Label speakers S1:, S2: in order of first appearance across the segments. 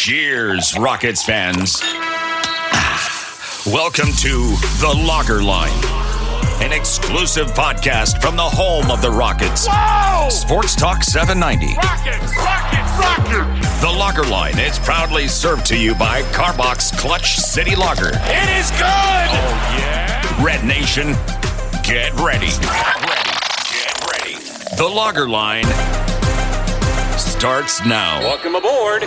S1: Cheers, Rockets fans. Welcome to The Locker Line, an exclusive podcast from the home of the Rockets.
S2: Whoa!
S1: Sports Talk 790.
S2: Rockets!
S1: The Locker Line is proudly served to you by Carbox Clutch City Lager.
S2: It is good! Oh, yeah?
S1: Red Nation, get ready. Get ready. The Locker Line starts now.
S2: Welcome aboard.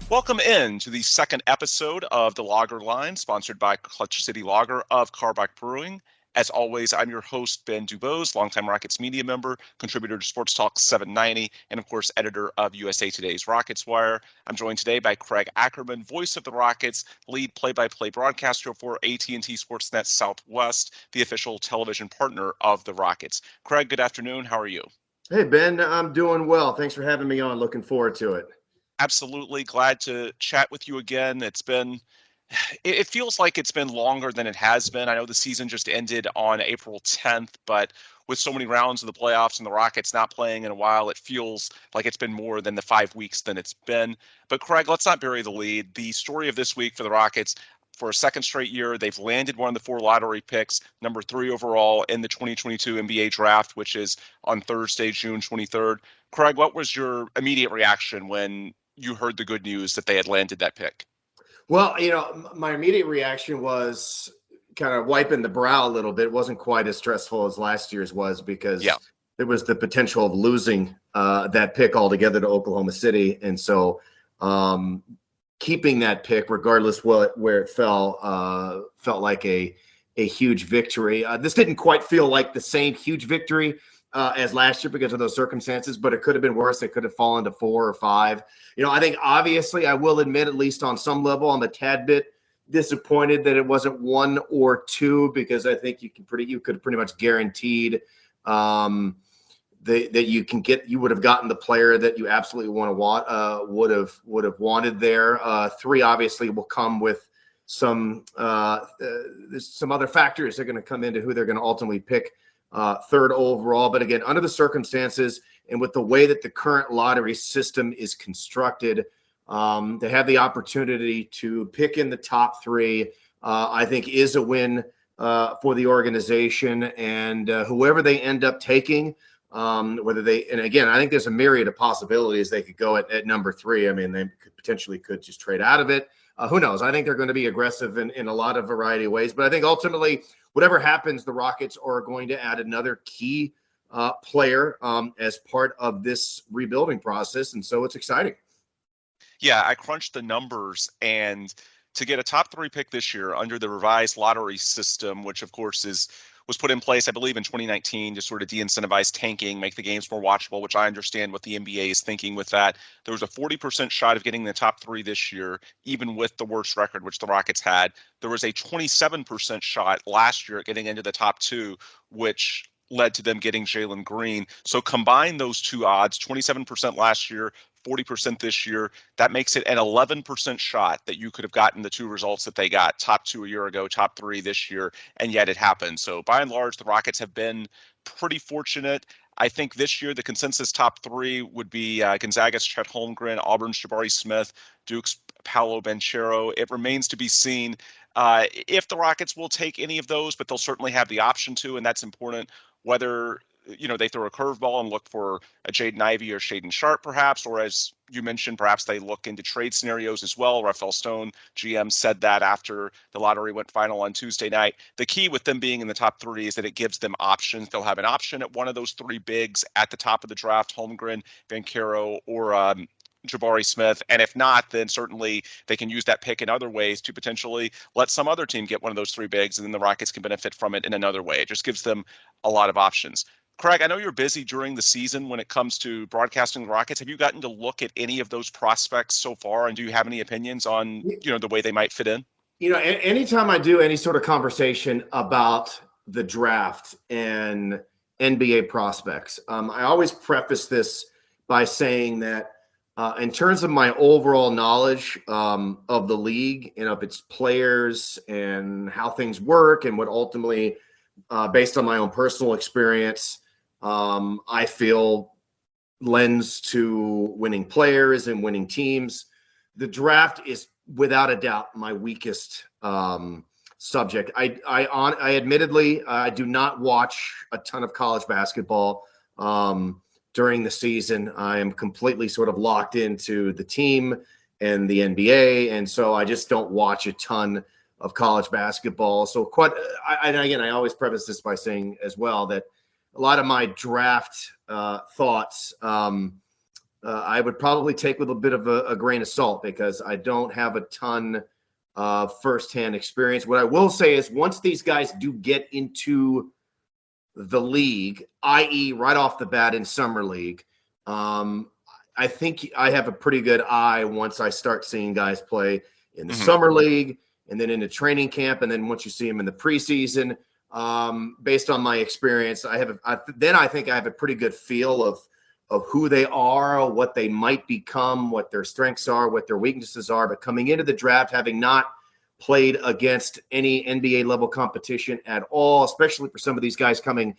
S2: Welcome in to the second episode of The Lager Line, sponsored by Clutch City Lager of Carbach Brewing. As always, I'm your host, Ben Dubose, longtime Rockets media member, contributor to Sports Talk 790, and of course, editor of USA Today's Rockets Wire. I'm joined today by Craig Ackerman, voice of the Rockets, lead play-by-play broadcaster for AT&T Sportsnet Southwest, the official television partner of the Rockets. Craig, good afternoon. How are you?
S3: Hey, Ben, I'm doing well. Thanks for having me on. Looking forward to it.
S2: Absolutely glad to chat with you again. It feels like it's been longer than it has been. I know the season just ended on April 10th, but with so many rounds of the playoffs and the Rockets not playing in a while, it feels like it's been more than the 5 weeks than it's been. But Craig, let's not bury the lead. The story of this week for the Rockets, for a second straight year, they've landed one of the 4 lottery picks, number 3 overall in the 2022 NBA draft, which is on Thursday, June 23rd. Craig, what was your immediate reaction when you heard the good news that they had landed that pick?
S3: Well, my immediate reaction was kind of wiping the brow a little bit. It wasn't quite as stressful as last year's was because there was the potential of losing that pick altogether to Oklahoma City. And so keeping that pick, regardless where it fell, felt like a huge victory. This didn't quite feel like the same huge victory as last year because of those circumstances, but it could have been worse. It could have fallen to 4 or 5. I think obviously I will admit, at least on some level, I'm a tad bit disappointed that it wasn't 1 or 2, because I think you could pretty much guaranteed that you would have gotten the player that you absolutely would have wanted there. 3 obviously will come with some other factors that are going to come into who they're going to ultimately pick 3rd overall. But again, under the circumstances and with the way that the current lottery system is constructed, to have the opportunity to pick in the top 3, I think is a win for the organization. And whoever they end up taking, and again, I think there's a myriad of possibilities. They could go at number 3. I mean, they could just trade out of it. Who knows? I think they're going to be aggressive in a lot of variety of ways. But I think ultimately, whatever happens, the Rockets are going to add another key player as part of this rebuilding process. And so it's exciting.
S2: Yeah, I crunched the numbers, and to get a top 3 pick this year under the revised lottery system, which of course was put in place, I believe, in 2019 to sort of de-incentivize tanking, make the games more watchable, which I understand what the NBA is thinking with that. There was a 40% shot of getting the top 3 this year, even with the worst record, which the Rockets had. There was a 27% shot last year at getting into the top 2, which led to them getting Jalen Green. So combine those 2 odds, 27% last year, 40% this year, that makes it an 11% shot that you could have gotten the 2 results that they got, top 2 a year ago, top 3 this year, and yet it happened. So by and large, the Rockets have been pretty fortunate. I think this year the consensus top 3 would be Gonzaga's Chet Holmgren, Auburn's Jabari Smith, Duke's Paolo Banchero. It remains to be seen if the Rockets will take any of those, but they'll certainly have the option to, and that's important. Whether they throw a curveball and look for a Jaden Ivey or Shaedon Sharpe, perhaps, or as you mentioned, perhaps they look into trade scenarios as well. Rafael Stone, GM, said that after the lottery went final on Tuesday night. The key with them being in the top 3 is that it gives them options. They'll have an option at one of those 3 bigs at the top of the draft, Holmgren, Banchero, or Jabari Smith. And if not, then certainly they can use that pick in other ways to potentially let some other team get one of those 3 bigs, and then the Rockets can benefit from it in another way. It just gives them a lot of options. Craig, I know you're busy during the season when it comes to broadcasting the Rockets. Have you gotten to look at any of those prospects so far, and do you have any opinions on the way they might fit in?
S3: Anytime I do any sort of conversation about the draft and NBA prospects, I always preface this by saying that in terms of my overall knowledge of the league and of its players and how things work and what ultimately based on my own personal experience, I feel lends to winning players and winning teams. The draft is without a doubt my weakest subject. I admittedly, I do not watch a ton of college basketball during the season. I am completely sort of locked into the team and the NBA, and so I just don't watch a ton of college basketball. So and again, I always preface this by saying as well that a lot of my draft thoughts I would probably take with a bit of a grain of salt because I don't have a ton of firsthand experience. What I will say is once these guys do get into the league, i.e. right off the bat in summer league, I think I have a pretty good eye once I start seeing guys play in the summer league and then in the training camp. And then once you see them in the preseason, based on my experience, I think I have a pretty good feel of who they are, what they might become, what their strengths are, what their weaknesses are. But coming into the draft, having not played against any NBA level competition at all, especially for some of these guys coming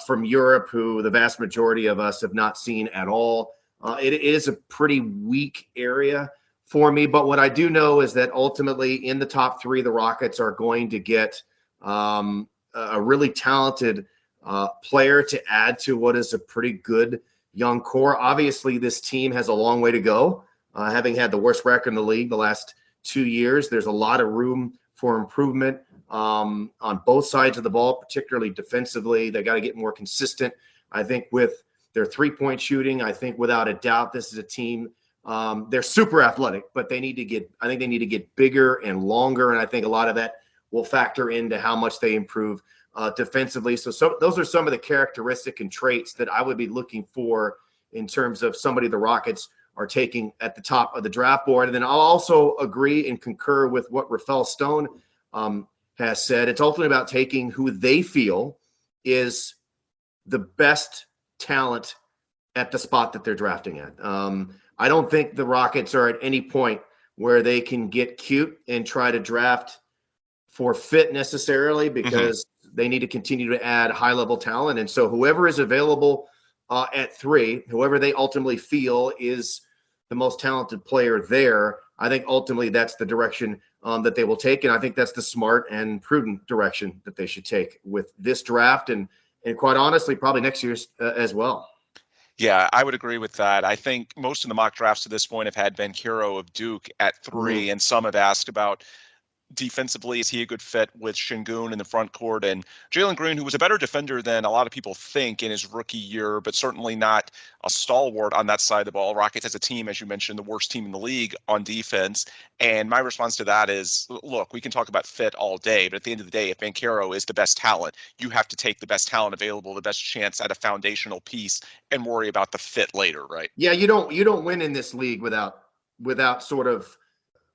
S3: from Europe, who the vast majority of us have not seen at all, it is a pretty weak area for me. But what I do know is that ultimately in the top three, the Rockets are going to get a really talented player to add to what is a pretty good young core. Obviously, this team has a long way to go, having had the worst record in the league the last 2 years. There's a lot of room for improvement on both sides of the ball, particularly defensively. They got to get more consistent. I think with their three-point shooting, I think without a doubt, this is a team. They're super athletic, but I think they need to get bigger and longer. And I think a lot of that will factor into how much they improve defensively. So those are some of the characteristic and traits that I would be looking for in terms of somebody the Rockets are taking at the top of the draft board. And then I'll also agree and concur with what Rafael Stone has said. It's ultimately about taking who they feel is the best talent at the spot that they're drafting at. I don't think the Rockets are at any point where they can get cute and try to draft for fit necessarily because they need to continue to add high-level talent. And so whoever is available at three, whoever they ultimately feel is the most talented player there, I think ultimately that's the direction that they will take. And I think that's the smart and prudent direction that they should take with this draft and quite honestly, probably next year's as well.
S2: Yeah, I would agree with that. I think most of the mock drafts to this point have had Banchero of Duke at 3, and some have asked about defensively, is he a good fit with Şengün in the front court? And Jalen Green, who was a better defender than a lot of people think in his rookie year, but certainly not a stalwart on that side of the ball. Rockets as a team, as you mentioned, the worst team in the league on defense. And my response to that is, look, we can talk about fit all day, but at the end of the day, if Banchero is the best talent, you have to take the best talent available, the best chance at a foundational piece, and worry about the fit later, right?
S3: Yeah, you don't win in this league without sort of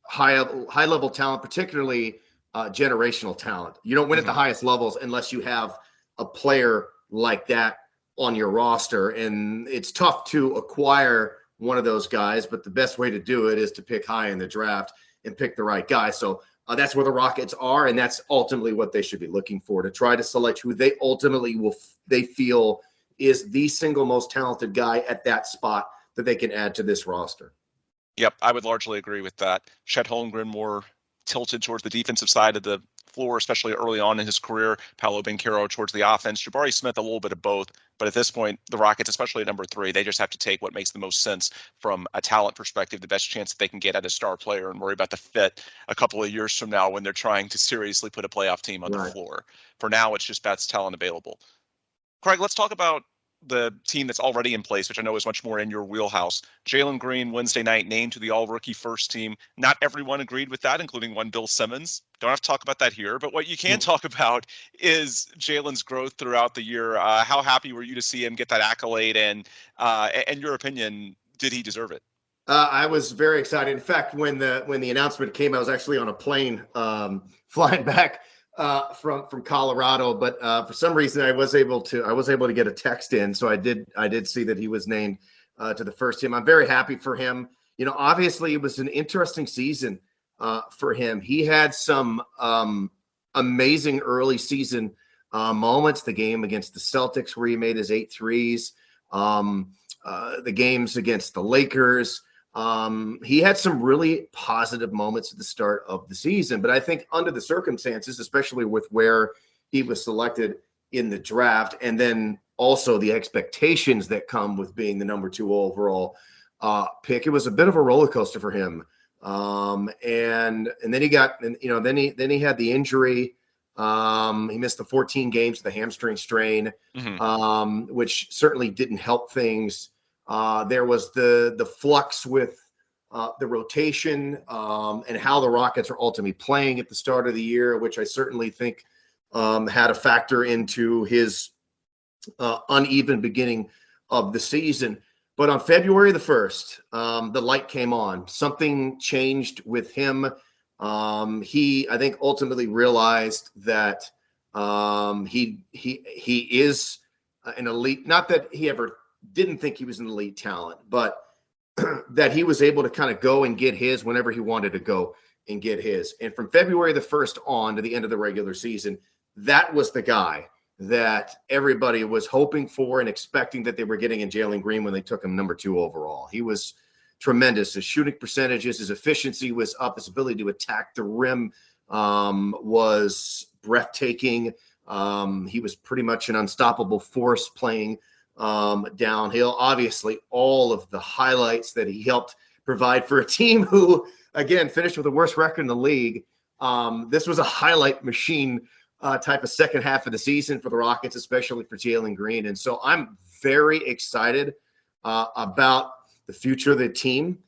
S3: high level talent, particularly generational talent. You don't win at the highest levels unless you have a player like that on your roster. And it's tough to acquire one of those guys, but the best way to do it is to pick high in the draft and pick the right guy. So that's where the Rockets are. And that's ultimately what they should be looking for, to try to select who they ultimately they feel is the single most talented guy at that spot that they can add to this roster.
S2: Yep, I would largely agree with that. Chet Holmgren more tilted towards the defensive side of the floor, especially early on in his career. Paolo Banchero towards the offense. Jabari Smith, a little bit of both. But at this point, the Rockets, especially at number 3, they just have to take what makes the most sense from a talent perspective, the best chance that they can get at a star player, and worry about the fit a couple of years from now when they're trying to seriously put a playoff team on the floor. For now, it's just best talent available. Craig, let's talk about the team that's already in place, which I know is much more in your wheelhouse. Jalen Green, Wednesday night, named to the all-rookie first team. Not everyone agreed with that, including one Bill Simmons. Don't have to talk about that here, but what you can talk about is Jalen's growth throughout the year. How happy were you to see him get that accolade, and your opinion, did he deserve it?
S3: I was very excited. In fact, when the announcement came, I was actually on a plane flying back from Colorado, but for some reason I was able to get a text in. So I did see that he was named to the first team. I'm very happy for him. You know, obviously it was an interesting season for him. He had some amazing early season moments. The game against the Celtics where he made his 8 threes. The games against the Lakers. He had some really positive moments at the start of the season, but I think under the circumstances, especially with where he was selected in the draft, and then also the expectations that come with being the number 2 overall pick, it was a bit of a roller coaster for him. And then he got, then he had the injury. He missed the 14 games, the hamstring strain, which certainly didn't help things. There was the flux with the rotation and how the Rockets are ultimately playing at the start of the year, which I certainly think had a factor into his uneven beginning of the season. But on February the 1st, the light came on. Something changed with him. He, I think, ultimately realized that he is an elite. Not that he ever didn't think he was an elite talent, but that he was able to kind of go and get his whenever he wanted to go and get his. And from February the 1st on to the end of the regular season, that was the guy that everybody was hoping for and expecting that they were getting in Jalen Green when they took him number 2 overall. He was tremendous. His shooting percentages, his efficiency was up. His ability to attack the rim was breathtaking. He was pretty much an unstoppable force playing downhill. Obviously, all of the highlights that he helped provide for a team who, again, finished with the worst record in the league. This was a highlight machine type of second half of the season for the Rockets, especially for Jalen Green. And so I'm very excited about the future of the team,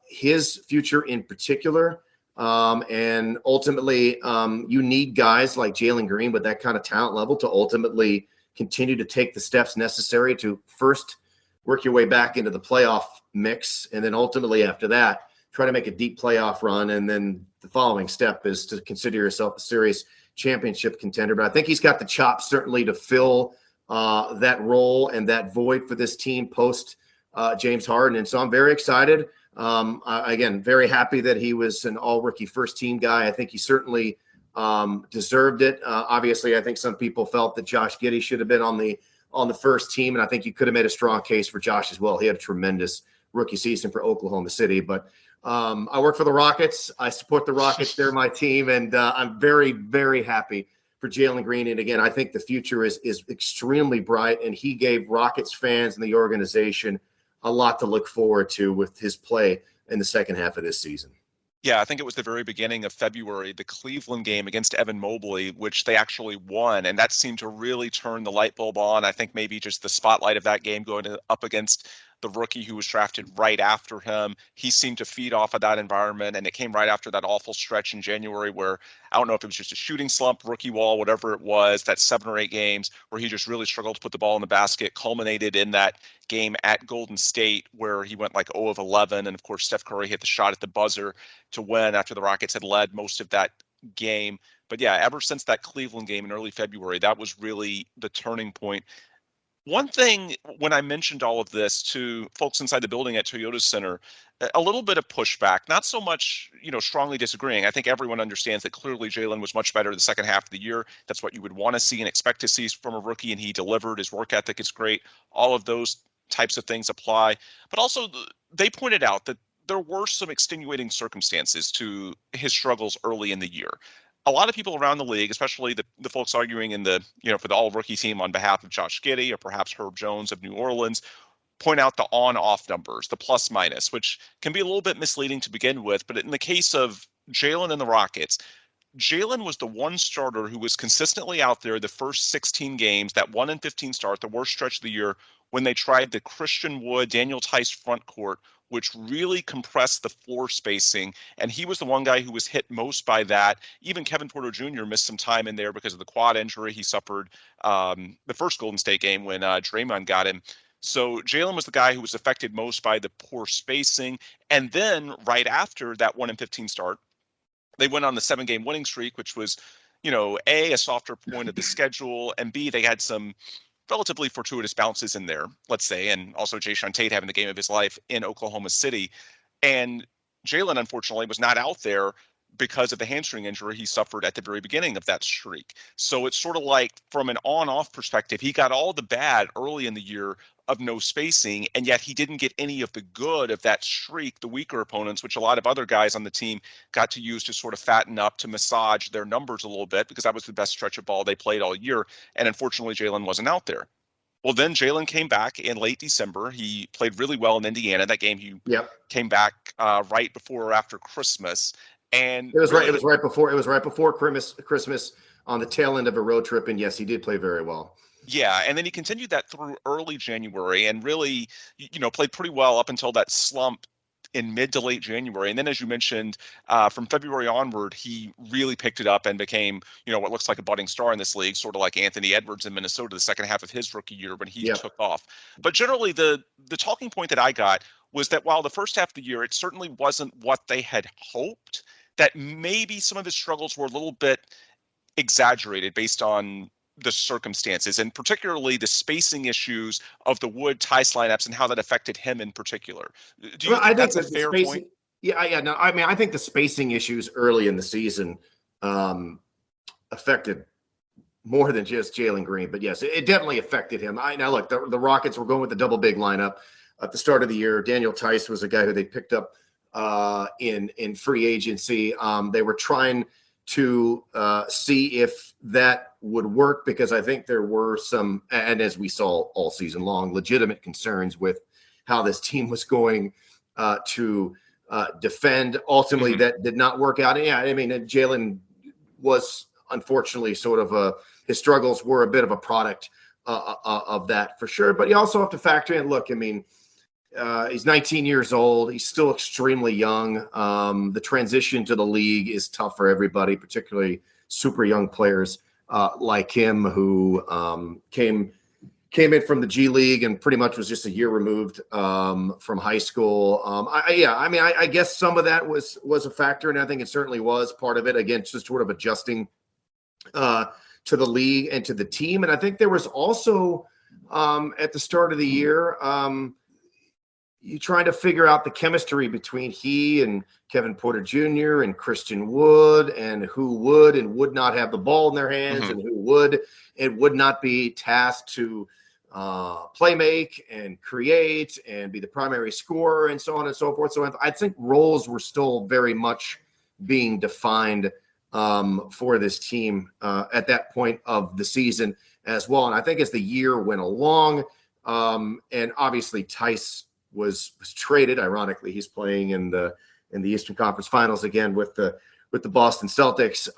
S3: his future in particular. And ultimately, you need guys like Jalen Green with that kind of talent level to ultimately continue to take the steps necessary to first work your way back into the playoff mix. And then ultimately after that, try to make a deep playoff run. And then the following step is to consider yourself a serious championship contender. But I think he's got the chops certainly to fill that role and that void for this team post James Harden. And so I'm very excited. Again, very happy that he was an all-rookie first-team guy. I think he certainly deserved it. Obviously, I think some people felt that Josh Giddey should have been on the first team, and I think you could have made a strong case for Josh as well. He had a tremendous rookie season for Oklahoma City. But I work for the Rockets. I support the Rockets. They're my team, and I'm very, very happy for Jalen Green. And again, I think the future is extremely bright, and he gave Rockets fans and the organization a lot to look forward to with his play in the second half of this season.
S2: Yeah, I think it was the very beginning of February, the Cleveland game against Evan Mobley, which they actually won. And that seemed to really turn the light bulb on. I think maybe just the spotlight of that game going up against the rookie who was drafted right after him. He seemed to feed off of that environment. And it came right after that awful stretch in January where I don't know if it was just a shooting slump, rookie wall, whatever it was, that 7 or 8 games where he just really struggled to put the ball in the basket, culminated in that game at Golden State where he went like 0 of 11. And of course, Steph Curry hit the shot at the buzzer to win after the Rockets had led most of that game. But yeah, ever since that Cleveland game in early February, that was really the turning point. One thing, when I mentioned all of this to folks inside the building at Toyota Center, a little bit of pushback, not so much, strongly disagreeing. I think everyone understands that clearly Jalen was much better the second half of the year. That's what you would want to see and expect to see from a rookie, and he delivered. His work ethic is great. All of those types of things apply. But also, they pointed out that there were some extenuating circumstances to his struggles early in the year. A lot of people around the league, especially the folks arguing in the, for the all-rookie team on behalf of Josh Giddey or perhaps Herb Jones of New Orleans, point out the on-off numbers, the plus-minus, which can be a little bit misleading to begin with. But in the case of Jalen and the Rockets, Jalen was the one starter who was consistently out there the first 16 games, that 1-15 start, the worst stretch of the year, when they tried the Christian Wood, Daniel Tice front court, which really compressed the floor spacing. And he was the one guy who was hit most by that. Even Kevin Porter Jr. missed some time in there because of the quad injury he suffered the first Golden State game when Draymond got him. So Jalen was the guy who was affected most by the poor spacing. And then right after that 1-15 start, they went on the 7-game winning streak, which was, A, a softer point of the schedule, and B, they had some relatively fortuitous bounces in there, let's say, and also Jayshawn Tate having the game of his life in Oklahoma City. And Jalen, unfortunately, was not out there because of the hamstring injury he suffered at the very beginning of that streak. So it's sort of like, from an on-off perspective, he got all the bad early in the year of no spacing, and yet he didn't get any of the good of that streak, the weaker opponents, which a lot of other guys on the team got to use to sort of fatten up, to massage their numbers a little bit, because that was the best stretch of ball they played all year. And unfortunately, Jalen wasn't out there. Well, then Jalen came back in late December. He played really well in Indiana. That game, he came back right before or after Christmas. And
S3: it was right before Christmas, on the tail end of a road trip. And yes, he did play very well.
S2: Yeah, and then he continued that through early January, and really, played pretty well up until that slump in mid to late January. And then, as you mentioned, from February onward, he really picked it up and became, what looks like a budding star in this league, sort of like Anthony Edwards in Minnesota the second half of his rookie year when he took off. But generally, the talking point that I got was that while the first half of the year, it certainly wasn't what they had hoped, that maybe some of his struggles were a little bit exaggerated based on the circumstances, and particularly the spacing issues of the Wood Tice lineups and how that affected him in particular. Do you think that's a fair point?
S3: Yeah. No, I mean, I think the spacing issues early in the season affected more than just Jalen Green, but yes, it definitely affected him. Now look, the Rockets were going with the double big lineup at the start of the year. Daniel Tice was a guy who they picked up in free agency. They were trying to see if that would work, because I think there were some, and as we saw all season long, legitimate concerns with how this team was going to defend. Ultimately, that did not work out. And yeah, I mean, Jalen was unfortunately his struggles were a bit of a product of that for sure. But you also have to factor in, look, I mean, he's 19 years old. He's still extremely young. The transition to the league is tough for everybody, particularly super young players like him, who came in from the G League and pretty much was just a year removed from high school. I guess some of that was a factor, and I think it certainly was part of it. Again, just sort of adjusting to the league and to the team. And I think there was also at the start of the year, you trying to figure out the chemistry between he and Kevin Porter Jr. and Christian Wood, and who would and would not have the ball in their hands, and who would and would not be tasked to play make and create and be the primary scorer, and so on and so forth. So I think roles were still very much being defined for this team at that point of the season as well. And I think as the year went along, and obviously Tice was traded. Ironically, he's playing in the Eastern Conference Finals again with the Boston Celtics.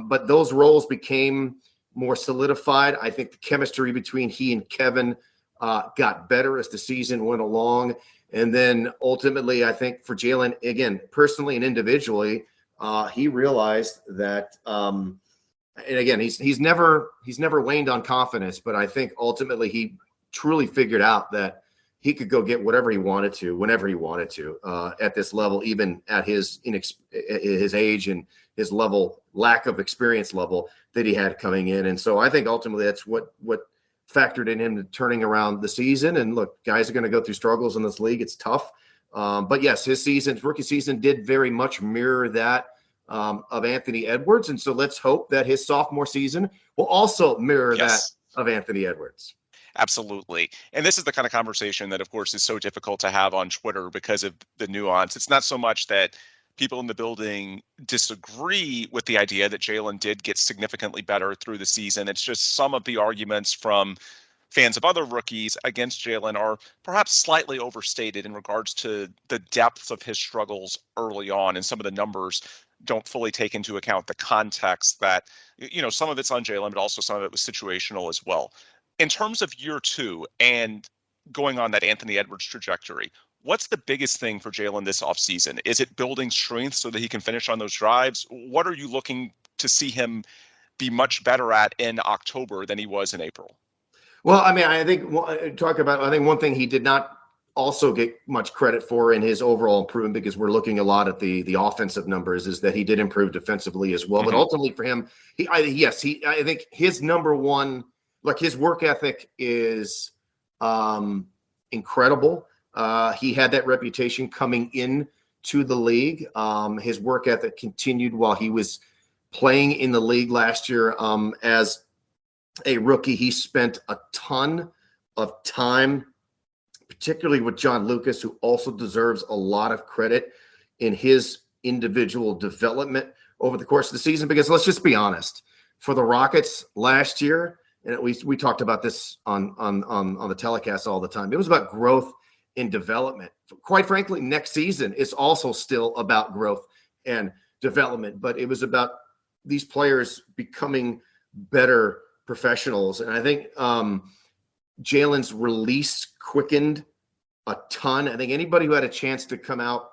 S3: But those roles became more solidified. I think the chemistry between he and Kevin got better as the season went along. And then ultimately, I think for Jalen, again, personally and individually, he realized that, and again, he's never waned on confidence, but I think ultimately he truly figured out that he could go get whatever he wanted to, whenever he wanted to, at this level, even at his age and his lack of experience level that he had coming in. And so I think ultimately that's what factored in him turning around the season. And look, guys are going to go through struggles in this league. It's tough. But yes, his rookie season did very much mirror that of Anthony Edwards. And so let's hope that his sophomore season will also mirror that of Anthony Edwards.
S2: Absolutely. And this is the kind of conversation that, of course, is so difficult to have on Twitter because of the nuance. It's not so much that people in the building disagree with the idea that Jalen did get significantly better through the season. It's just some of the arguments from fans of other rookies against Jalen are perhaps slightly overstated in regards to the depth of his struggles early on, and some of the numbers don't fully take into account the context that, some of it's on Jalen, but also some of it was situational as well. In terms of year two and going on that Anthony Edwards trajectory, what's the biggest thing for Jalen this offseason? Is it building strength so that he can finish on those drives? What are you looking to see him be much better at in October than he was in April?
S3: Well, I mean, I think one thing he did not also get much credit for in his overall improvement, because we're looking a lot at the offensive numbers, is that he did improve defensively as well. But ultimately for him, I think his number one, like, his work ethic is incredible. He had that reputation coming in to the league. His work ethic continued while he was playing in the league last year. As a rookie, he spent a ton of time, particularly with John Lucas, who also deserves a lot of credit in his individual development over the course of the season. Because let's just be honest, for the Rockets last year, and we talked about this on the telecast all the time, it was about growth and development. Quite frankly, next season is also still about growth and development, but it was about these players becoming better professionals. And I think Jalen's release quickened a ton. I think anybody who had a chance to come out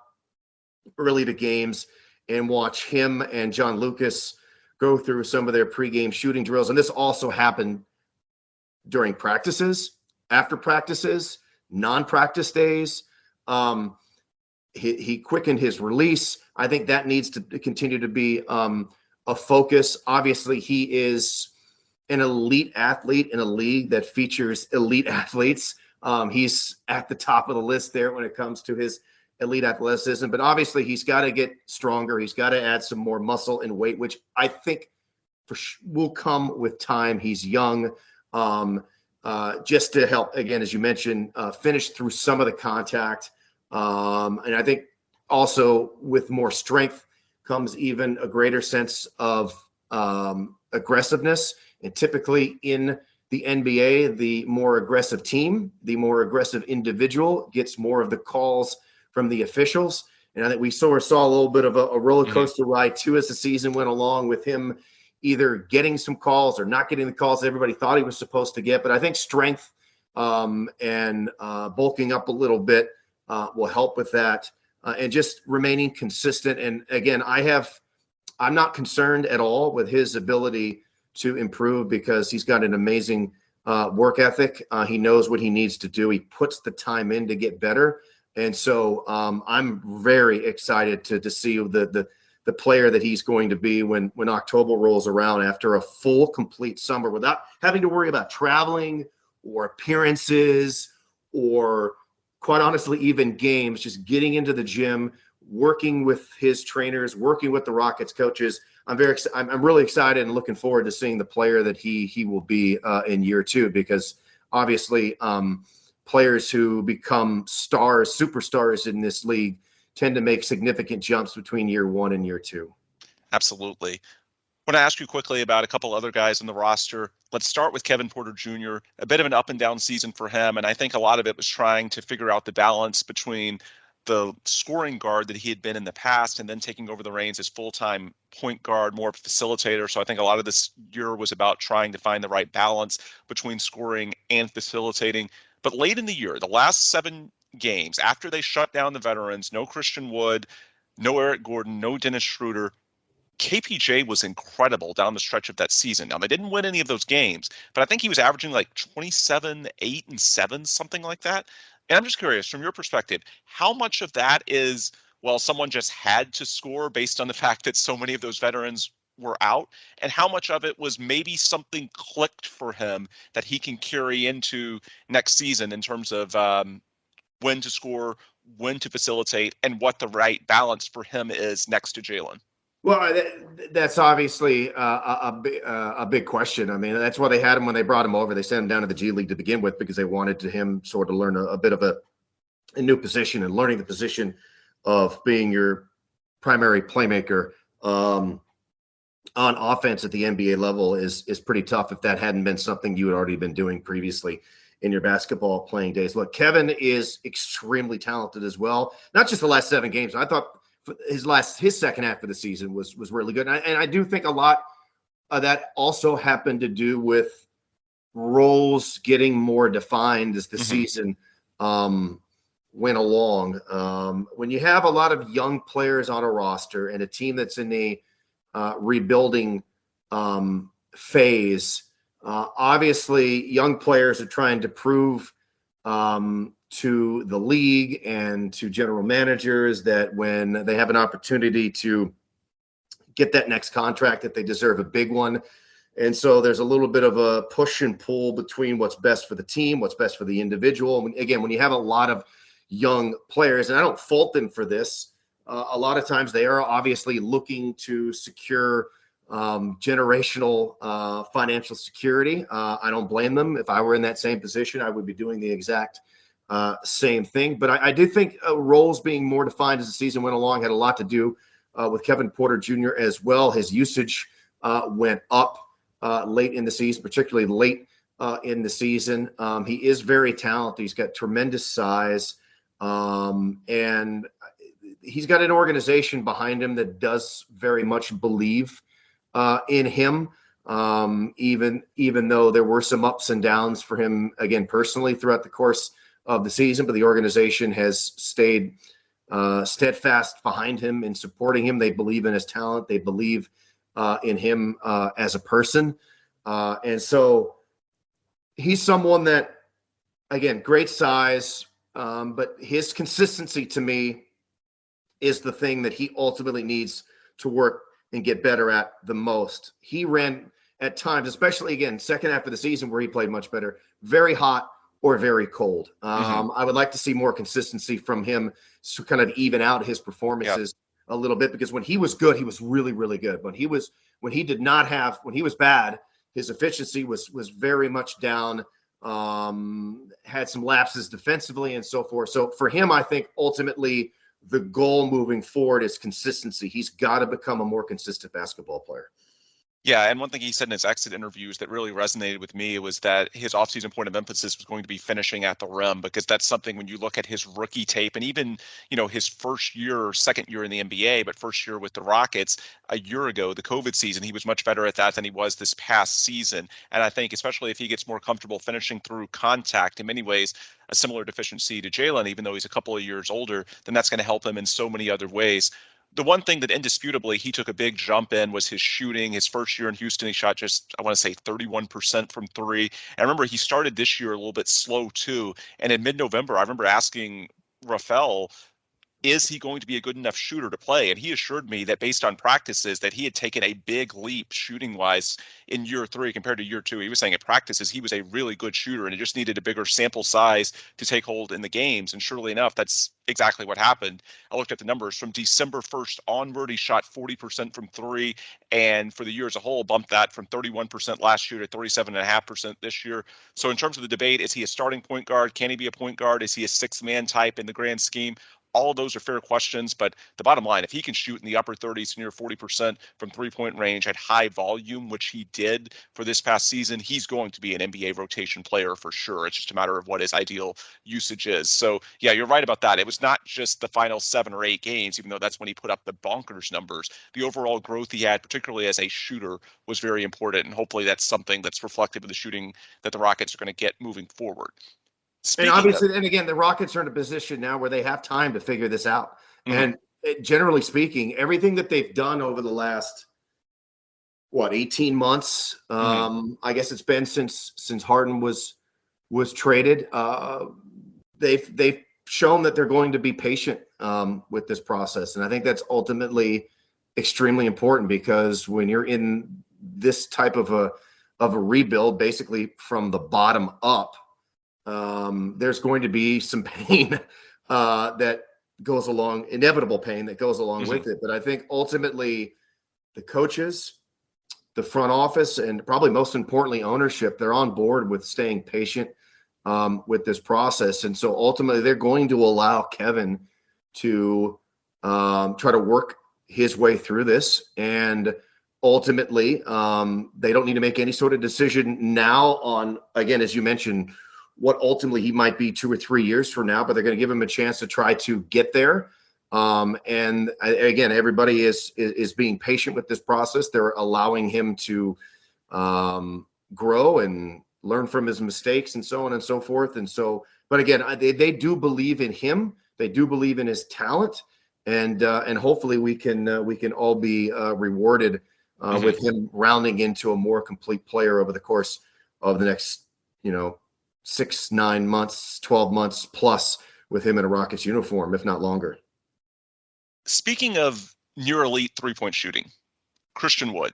S3: early to games and watch him and John Lucas go through some of their pregame shooting drills, and this also happened during practices, after practices, non-practice days. He quickened his release. I think that needs to continue to be a focus. Obviously, he is an elite athlete in a league that features elite athletes. He's at the top of the list there when it comes to his elite athleticism, but obviously he's got to get stronger. He's got to add some more muscle and weight, which I think will come with time. He's young. Just to help, again, as you mentioned, finish through some of the contact. And I think also with more strength comes even a greater sense of aggressiveness. And typically in the NBA, the more aggressive team, the more aggressive individual gets more of the calls from the officials. And I think we saw a little bit of a roller coaster ride too as the season went along, with him either getting some calls or not getting the calls that everybody thought he was supposed to get. But I think strength and bulking up a little bit will help with that, and just remaining consistent. And again, I'm not concerned at all with his ability to improve, because he's got an amazing work ethic. He knows what he needs to do. He puts the time in to get better. And so I'm very excited to see the player that he's going to be when October rolls around, after a full, complete summer, without having to worry about traveling or appearances or, quite honestly, even games. Just getting into the gym, working with his trainers, working with the Rockets coaches. I'm really excited and looking forward to seeing the player that he will be in year two, because obviously players who become stars, superstars in this league, tend to make significant jumps between year one and year two.
S2: Absolutely. I want to ask you quickly about a couple other guys on the roster. Let's start with Kevin Porter Jr. A bit of an up and down season for him, and I think a lot of it was trying to figure out the balance between the scoring guard that he had been in the past and then taking over the reins as full-time point guard, more of a facilitator. So I think a lot of this year was about trying to find the right balance between scoring and facilitating. But late in the year, the last 7 games, after they shut down the veterans, no Christian Wood, no Eric Gordon, no Dennis Schroeder, KPJ was incredible down the stretch of that season. Now, they didn't win any of those games, but I think he was averaging like 27, 8, and 7, something like that. And I'm just curious, from your perspective, how much of that is, well, someone just had to score based on the fact that so many of those veterans were out, and how much of it was maybe something clicked for him that he can carry into next season in terms of when to score, when to facilitate, and what the right balance for him is next to Jalen?
S3: Well, that's obviously a big question. I mean, that's why they had him when they brought him over. They sent him down to the G League to begin with, because they wanted him sort of learn a bit of a new position, and learning the position of being your primary playmaker on offense at the NBA level is pretty tough, if that hadn't been something you had already been doing previously in your basketball playing days. Look, Kevin is extremely talented as well. Not just the last 7 games. I thought his second half of the season was really good. And I do think a lot of that also happened to do with roles getting more defined as the season went along. When you have a lot of young players on a roster and a team that's in a rebuilding phase, obviously young players are trying to prove to the league and to general managers that when they have an opportunity to get that next contract, that they deserve a big one. And so there's a little bit of a push and pull between what's best for the team, what's best for the individual. Again, when you have a lot of young players, and I don't fault them for this, A lot of times they are obviously looking to secure generational financial security. I don't blame them. If I were in that same position, I would be doing the exact same thing. But I did think roles being more defined as the season went along had a lot to do with Kevin Porter Jr. as well. His usage went up late in the season, particularly late in the season. He is very talented. He's got tremendous size, and he's got an organization behind him that does very much believe in him. Even though there were some ups and downs for him, again, personally throughout the course of the season, but the organization has stayed steadfast behind him and supporting him. They believe in his talent. They believe in him as a person. And so he's someone that, again, great size, but his consistency to me is the thing that he ultimately needs to work and get better at the most. He ran at times, especially, again, second half of the season where he played much better, very hot or very cold. I would like to see more consistency from him to kind of even out his performances a little bit, because when he was good, he was really, really good. When he was bad, his efficiency was very much down, had some lapses defensively and so forth. So for him, I think ultimately the goal moving forward is consistency. He's got to become a more consistent basketball player.
S2: Yeah, and one thing he said in his exit interviews that really resonated with me was that his offseason point of emphasis was going to be finishing at the rim, because that's something when you look at his rookie tape and even, his first year, second year in the NBA, but first year with the Rockets a year ago, the COVID season, he was much better at that than he was this past season. And I think especially if he gets more comfortable finishing through contact, in many ways, a similar deficiency to Jalen, even though he's a couple of years older, then that's going to help him in so many other ways. The one thing that indisputably he took a big jump in was his shooting. His first year in Houston, he shot just, I want to say 31% from three. And I remember he started this year a little bit slow too. And in mid-November, I remember asking Rafael, is he going to be a good enough shooter to play? And he assured me that based on practices that he had taken a big leap shooting wise in year 3 compared to year 2. He was saying at practices he was a really good shooter and it just needed a bigger sample size to take hold in the games. And surely enough, that's exactly what happened. I looked at the numbers from December 1st onward. He shot 40% from 3, and for the year as a whole, bumped that from 31% last year to 37.5% this year. So in terms of the debate, is he a starting point guard? Can he be a point guard? Is he a sixth man type in the grand scheme? All of those are fair questions, but the bottom line, if he can shoot in the upper 30s, near 40% from three-point range at high volume, which he did for this past season, he's going to be an NBA rotation player for sure. It's just a matter of what his ideal usage is. So, yeah, you're right about that. It was not just the final 7 or 8 games, even though that's when he put up the bonkers numbers. The overall growth he had, particularly as a shooter, was very important, and hopefully that's something that's reflective of the shooting that the Rockets are going to get moving forward.
S3: And obviously, and again, the Rockets are in a position now where they have time to figure this out. And generally speaking, everything that they've done over the last, 18 months, I guess it's been since Harden was traded. They've shown that they're going to be patient with this process. And I think that's ultimately extremely important, because when you're in this type of a rebuild, basically from the bottom up, there's going to be some pain that goes along, inevitable pain that goes along with it. But I think ultimately the coaches, the front office, and probably most importantly ownership, they're on board with staying patient with this process. And so ultimately they're going to allow Kevin to try to work his way through this. And ultimately they don't need to make any sort of decision now on, again, as you mentioned, what ultimately he might be 2 or 3 years from now, but they're going to give him a chance to try to get there. And again, everybody is being patient with this process. They're allowing him to grow and learn from his mistakes and so on and so forth. And so, but again, they do believe in him. They do believe in his talent, and hopefully we can all be rewarded with him rounding into a more complete player over the course of the next, 6, 9 months, 12 months plus with him in a Rockets uniform, if not longer.
S2: Speaking of near elite 3-point shooting, Christian Wood,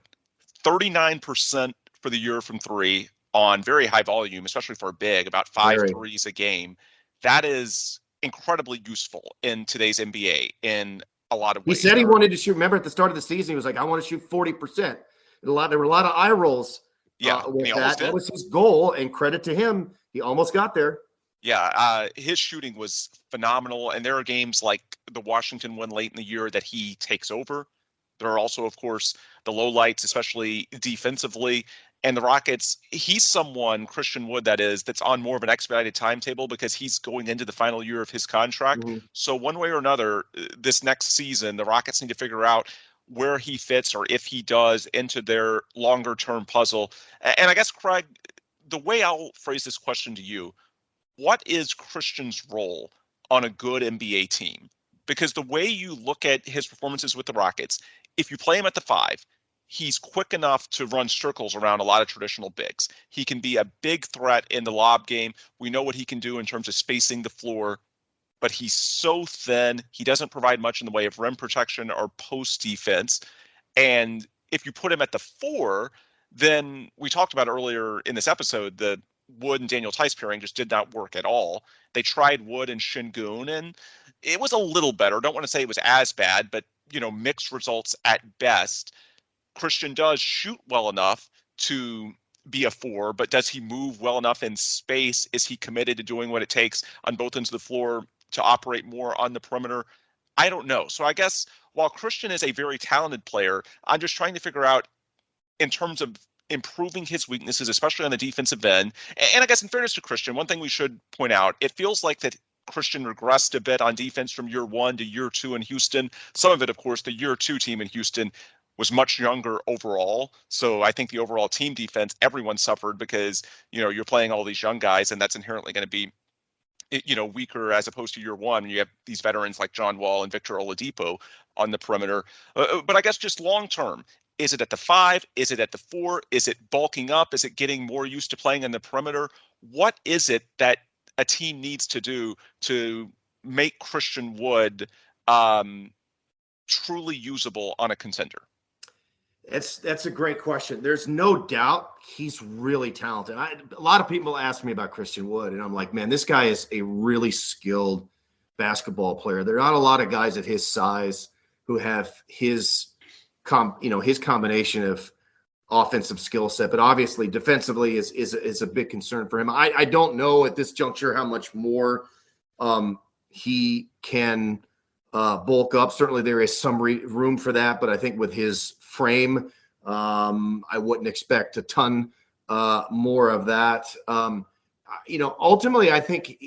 S2: 39% for the year from 3 on very high volume, especially for a big, about 5 threes a game. That is incredibly useful in today's NBA. In a lot of
S3: He
S2: ways.
S3: said he wanted to shoot. Remember at the start of the season, he was like, I want to shoot 40%. There were a lot of eye rolls with that. That was his goal, and credit to him. He almost got there.
S2: Yeah, his shooting was phenomenal, and there are games like the Washington one late in the year that he takes over. There are also, of course, the lowlights, especially defensively. And the Rockets, he's someone, Christian Wood, that's on more of an expedited timetable because he's going into the final year of his contract.
S3: Mm-hmm.
S2: So one way or another, this next season, the Rockets need to figure out where he fits or if he does into their longer term puzzle. And I guess, Craig, the way I'll phrase this question to you, what is Christian's role on a good NBA team? Because the way you look at his performances with the Rockets, if you play him at the 5, he's quick enough to run circles around a lot of traditional bigs. He can be a big threat in the lob game. We know what he can do in terms of spacing the floor, but he's so thin. He doesn't provide much in the way of rim protection or post defense. And if you put him at the 4, then we talked about earlier in this episode, the Wood and Daniel Tice pairing just did not work at all. They tried Wood and Şengün, and it was a little better. Don't want to say it was as bad, but mixed results at best. Christian does shoot well enough to be a 4, but does he move well enough in space? Is he committed to doing what it takes on both ends of the floor to operate more on the perimeter? I don't know. So I guess while Christian is a very talented player, I'm just trying to figure out in terms of improving his weaknesses, especially on the defensive end. And I guess in fairness to Christian, one thing we should point out, it feels like that Christian regressed a bit on defense from year 1 to year 2 in Houston. Some of it, of course, the year 2 team in Houston was much younger overall. So I think the overall team defense, everyone suffered because, you're playing all these young guys, and that's inherently going to be, weaker as opposed to year 1. You have these veterans like John Wall and Victor Oladipo on the perimeter. But I guess just long term, is it at the 5? Is it at the 4? Is it bulking up? Is it getting more used to playing in the perimeter? What is it that a team needs to do to make Christian Wood truly usable on a contender?
S3: That's a great question. There's no doubt he's really talented. A lot of people ask me about Christian Wood, and I'm like, man, this guy is a really skilled basketball player. There are not a lot of guys at his size who have his combination of offensive skill set, but obviously defensively is a big concern for him. I don't know at this juncture how much more he can bulk up. Certainly there is some room for that, but I think with his frame, I wouldn't expect a ton more of that. Ultimately, I think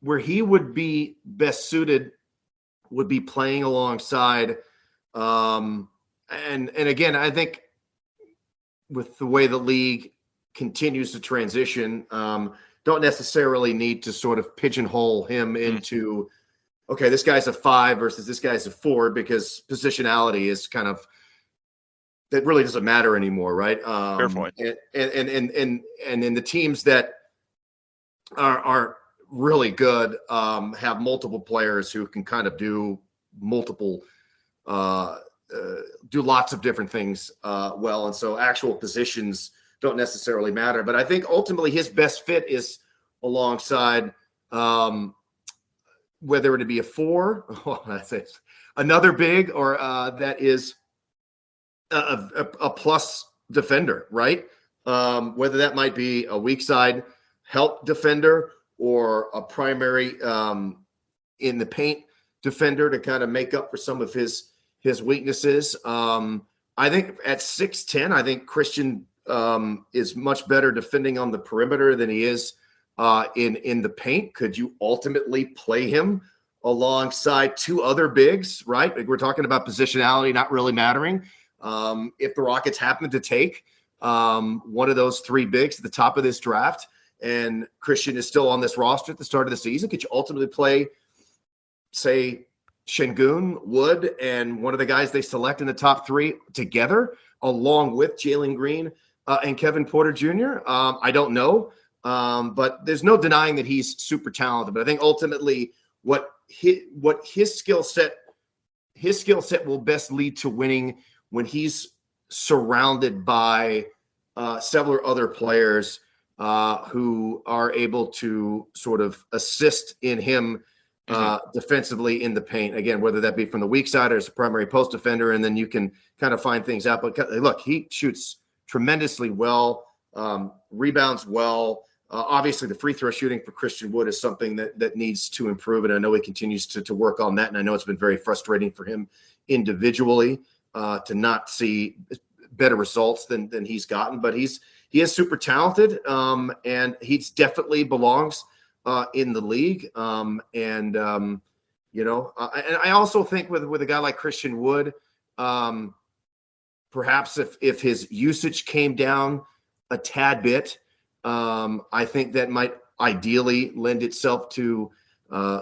S3: where he would be best suited would be playing alongside. And again, I think with the way the league continues to transition, don't necessarily need to sort of pigeonhole him into, okay, this guy's a 5 versus this guy's a 4, because positionality is kind of, that really doesn't matter anymore, right?
S2: Fair point.
S3: And in the teams that are really good, have multiple players who can kind of do multiple, do lots of different things well. And so actual positions don't necessarily matter. But I think ultimately his best fit is alongside, whether it be a 4, another big, or that is a plus defender, right? Whether that might be a weak side help defender or a primary in the paint defender to kind of make up for some of his weaknesses. I think at 6'10", I think Christian is much better defending on the perimeter than he is in the paint. Could you ultimately play him alongside 2 other bigs, right? Like, we're talking about positionality not really mattering. If the Rockets happen to take one of those 3 bigs at the top of this draft and Christian is still on this roster at the start of the season, could you ultimately play, say, Şengün, Wood, and one of the guys they select in the top 3 together, along with Jalen Green and Kevin Porter Jr.? I don't know, but there's no denying that he's super talented. But I think ultimately what his skill set will best lead to winning when he's surrounded by several other players who are able to sort of assist in him defensively in the paint. Again, whether that be from the weak side or as a primary post defender, and then you can kind of find things out. But look, he shoots tremendously well, rebounds well. Obviously, the free throw shooting for Christian Wood is something that needs to improve, and I know he continues to work on that. And I know it's been very frustrating for him individually to not see better results than he's gotten. But he is super talented, and he's definitely belongs in the league. And I also think with a guy like Christian Wood, perhaps if his usage came down a tad bit, I think that might ideally lend itself to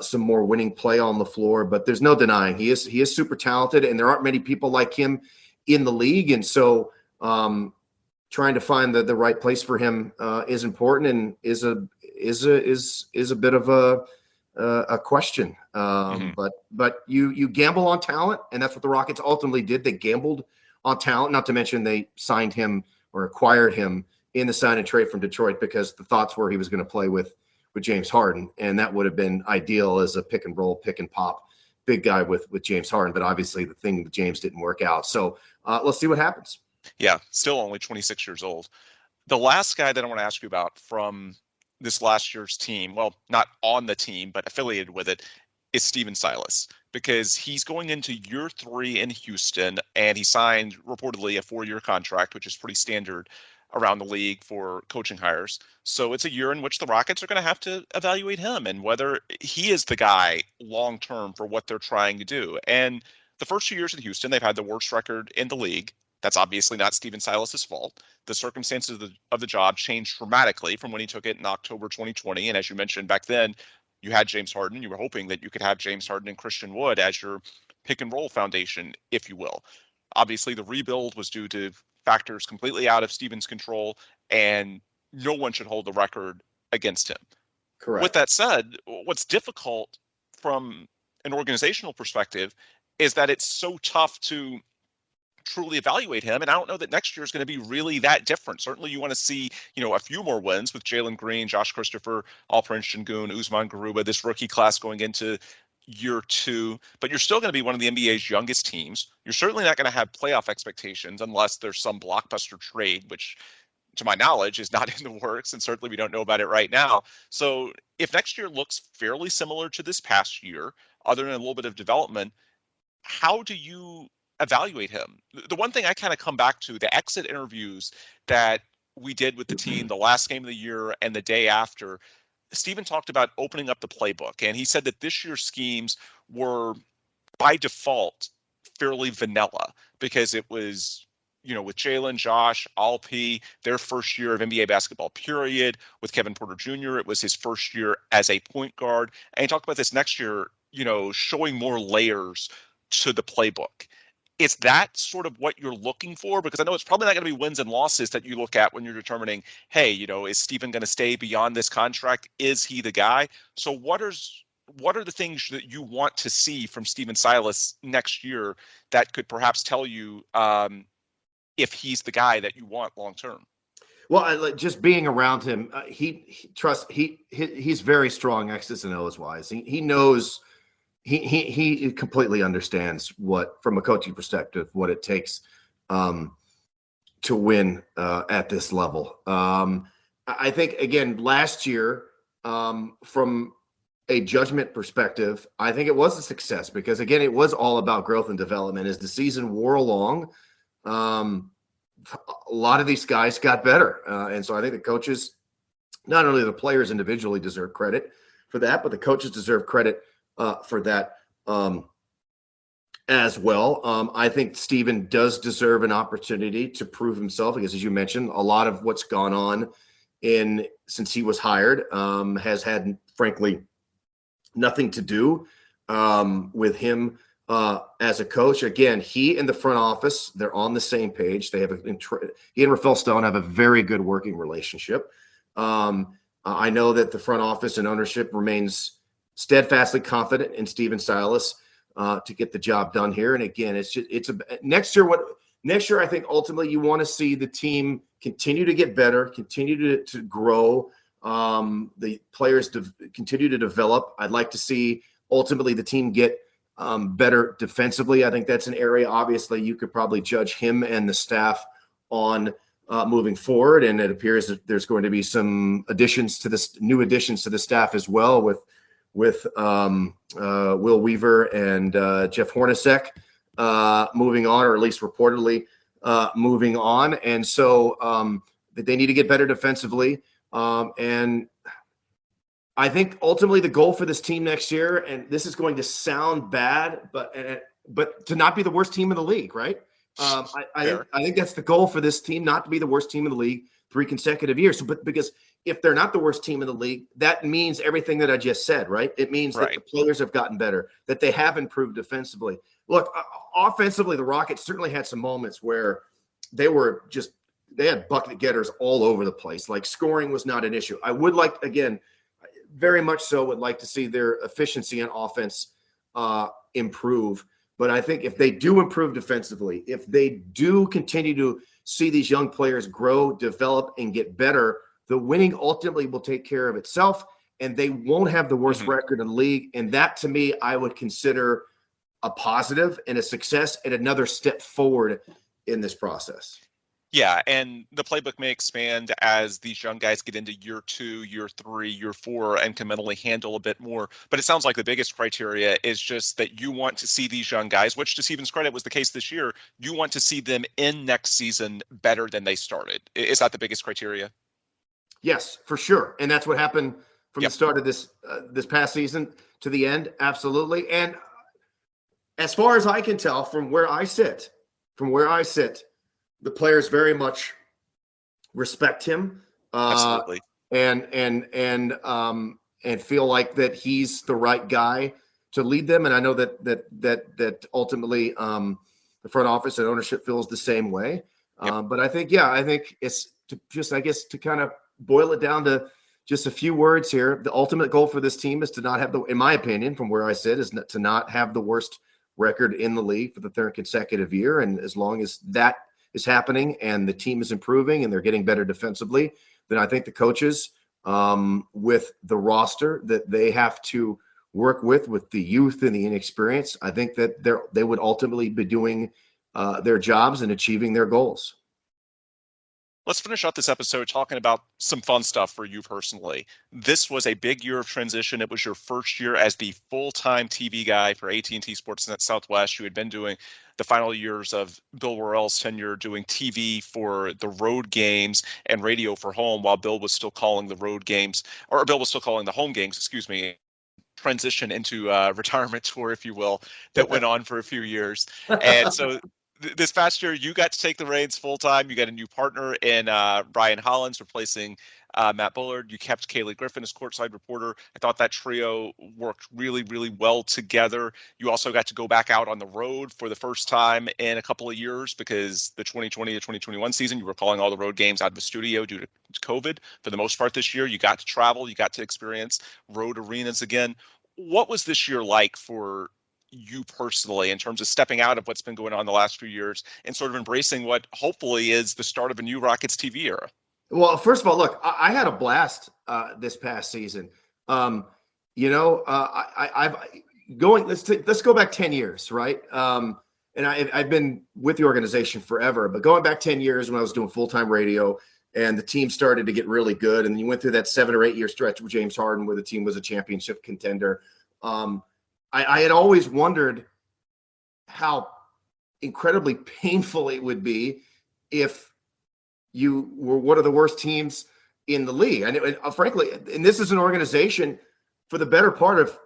S3: some more winning play on the floor. But there's no denying he is super talented, and there aren't many people like him in the league. And so trying to find the right place for him is important, and is a bit of a question. But you gamble on talent, and that's what the Rockets ultimately did. They gambled on talent, not to mention they signed him or acquired him in the sign and trade from Detroit because the thoughts were he was going to play with James Harden, and that would have been ideal as a pick and roll, pick and pop big guy with James Harden. But obviously the thing with James didn't work out. So let's see what happens.
S2: Yeah, still only 26 years old. The last guy that I want to ask you about from this last year's team, well, not on the team, but affiliated with it, is Stephen Silas, because he's going into year 3 in Houston, and he signed reportedly a 4-year contract, which is pretty standard around the league for coaching hires. So it's a year in which the Rockets are going to have to evaluate him and whether he is the guy long-term for what they're trying to do. And the first 2 years in Houston, they've had the worst record in the league. That's obviously not Stephen Silas's fault. The circumstances of the job changed dramatically from when he took it in October 2020. And as you mentioned back then, you had James Harden. You were hoping that you could have James Harden and Christian Wood as your pick and roll foundation, if you will. Obviously, the rebuild was due to factors completely out of Stephen's control, and no one should hold the record against him.
S3: Correct.
S2: With that said, what's difficult from an organizational perspective is that it's so tough to truly evaluate him. And I don't know that next year is going to be really that different. Certainly you want to see, a few more wins with Jalen Green, Josh Christopher, Alperen Şengün, Usman Garuba, this rookie class going into year 2, but you're still going to be one of the NBA's youngest teams. You're certainly not going to have playoff expectations unless there's some blockbuster trade, which to my knowledge is not in the works. And certainly we don't know about it right now. So if next year looks fairly similar to this past year, other than a little bit of development, how do you evaluate him? The one thing I kind of come back to, the exit interviews that we did with the team the last game of the year and the day after, Stephen talked about opening up the playbook, and he said that this year's schemes were by default fairly vanilla because it was, with Jalen, Josh, Alp, their first year of NBA basketball period. With Kevin Porter Jr., it was his first year as a point guard. And he talked about this next year, showing more layers to the playbook. Is that sort of what you're looking for? Because I know it's probably not going to be wins and losses that you look at when you're determining, hey, is Stephen going to stay beyond this contract? Is he the guy? So what are the things that you want to see from Stephen Silas next year that could perhaps tell you if he's the guy that you want long term?
S3: Well, just being around him, he's very strong X's and O's wise. He knows. He completely understands what, from a coaching perspective, what it takes to win at this level. I think, again, last year, from a judgment perspective, I think it was a success because, again, it was all about growth and development. As the season wore along, a lot of these guys got better. And so I think the coaches, not only the players individually deserve credit for that, but the coaches deserve credit for that as well. I think Stephen does deserve an opportunity to prove himself because, as you mentioned, a lot of what's gone on since he was hired has had, frankly, nothing to do with him as a coach. Again, he and the front office, they're on the same page. He and Rafael Stone have a very good working relationship. I know that the front office and ownership remains steadfastly confident in Stephen Silas to get the job done here. And again, next year, I think ultimately you want to see the team continue to get better, continue to grow, the players continue to develop. I'd like to see ultimately the team get better defensively. I think that's an area, obviously, you could probably judge him and the staff on moving forward. And it appears that there's going to be some new additions to the staff as well with Will Weaver and Jeff Hornacek moving on, or at least reportedly moving on. And so they need to get better defensively. And I think ultimately the goal for this team next year, and this is going to sound bad, but to not be the worst team in the league, right? I think that's the goal for this team, not to be the worst team in the league 3 consecutive years. But because if they're not the worst team in the league, that means everything that I just said, right? It means that the players have gotten better, that they have improved defensively. Look, offensively, the Rockets certainly had some moments where they had bucket getters all over the place. Like, scoring was not an issue. I would like, again, very much so would like to see their efficiency on offense improve. But I think if they do improve defensively, if they do continue to see these young players grow, develop, and get better, the winning ultimately will take care of itself, and they won't have the worst record in the league. And that, to me, I would consider a positive and a success and another step forward in this process.
S2: Yeah, and the playbook may expand as these young guys get into year 2, year 3, year 4, and can mentally handle a bit more. But it sounds like the biggest criteria is just that you want to see these young guys, which to Stephen's credit was the case this year, you want to see them in next season better than they started. Is that the biggest criteria?
S3: Yes, for sure. And that's what happened from the start of this past season to the end. Absolutely. And as far as I can tell from where I sit, the players very much respect him,
S2: Absolutely,
S3: and feel like that he's the right guy to lead them. And I know that ultimately the front office and ownership feels the same way. But I think it's to kind of boil it down to just a few words here. The ultimate goal for this team is to not have in my opinion, from where I sit, is to not have the worst record in the league for the 3rd consecutive year. And as long as that is happening and the team is improving and they're getting better defensively, then I think the coaches with the roster that they have to work with the youth and the inexperience, I think that they would ultimately be doing their jobs and achieving their goals.
S2: Let's finish up this episode talking about some fun stuff for you personally. This was a big year of transition. It was your first year as the full-time TV guy for AT&T Sportsnet Southwest. You had been doing the final years of Bill Worrell's tenure doing TV for the road games and radio for home, while Bill was still calling the road games, or Bill was still calling the home games, transition into a retirement tour, if you will, that went on for a few years. And so this past year, you got to take the reins full time. You got a new partner in Ryan Hollins, replacing Matt Bullard. You kept Kaylee Griffin as courtside reporter. I thought that trio worked really, really well together. You also got to go back out on the road for the first time in a couple of years, because the 2020 to 2021 season, you were calling all the road games out of the studio due to COVID. For the most part this year, you got to travel. You got to experience road arenas again. What was this year like for you personally, in terms of stepping out of what's been going on the last few years and sort of embracing what hopefully is the start of a new Rockets TV era?
S3: Well, first of all, look, I had a blast this past season. Let's go back 10 years, right? And I've been with the organization forever, but going back 10 years when I was doing full-time radio and the team started to get really good, and you went through that 7 or 8 year stretch with James Harden where the team was a championship contender. I had always wondered how incredibly painful it would be if you were one of the worst teams in the league. And frankly, and this is an organization for the better part of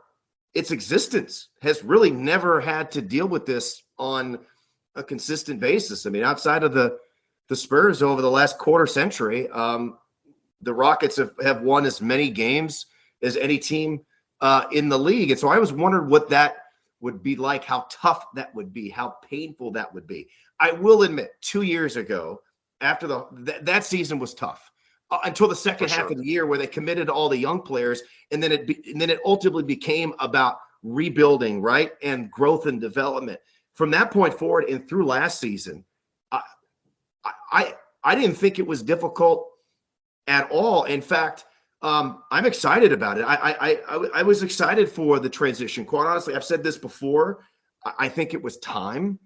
S3: its existence has really never had to deal with this on a consistent basis. I mean, outside of the Spurs over the last quarter century, the Rockets have won as many games as any team in the league. And so I was wondering what that would be like, how tough that would be, how painful that would be. I will admit, 2 years ago, after that season was tough until the second half of the year, where they committed all the young players, and then it ultimately became about rebuilding, right, and growth and development. From that point forward and through last season, I didn't think it was difficult at all. In fact, I'm excited about it. I was excited for the transition. Quite honestly, I've said this before. I think it was time,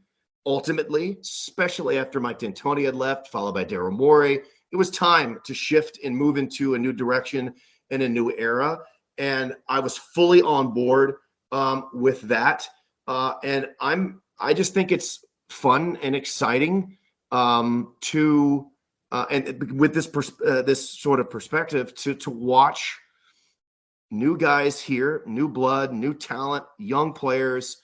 S3: ultimately, especially after Mike D'Antoni had left, followed by Daryl Morey. It was time to shift and move into a new direction and a new era. And I was fully on board with that. And I just think it's fun and exciting to and with this sort of perspective to watch new guys here, new blood, new talent, young players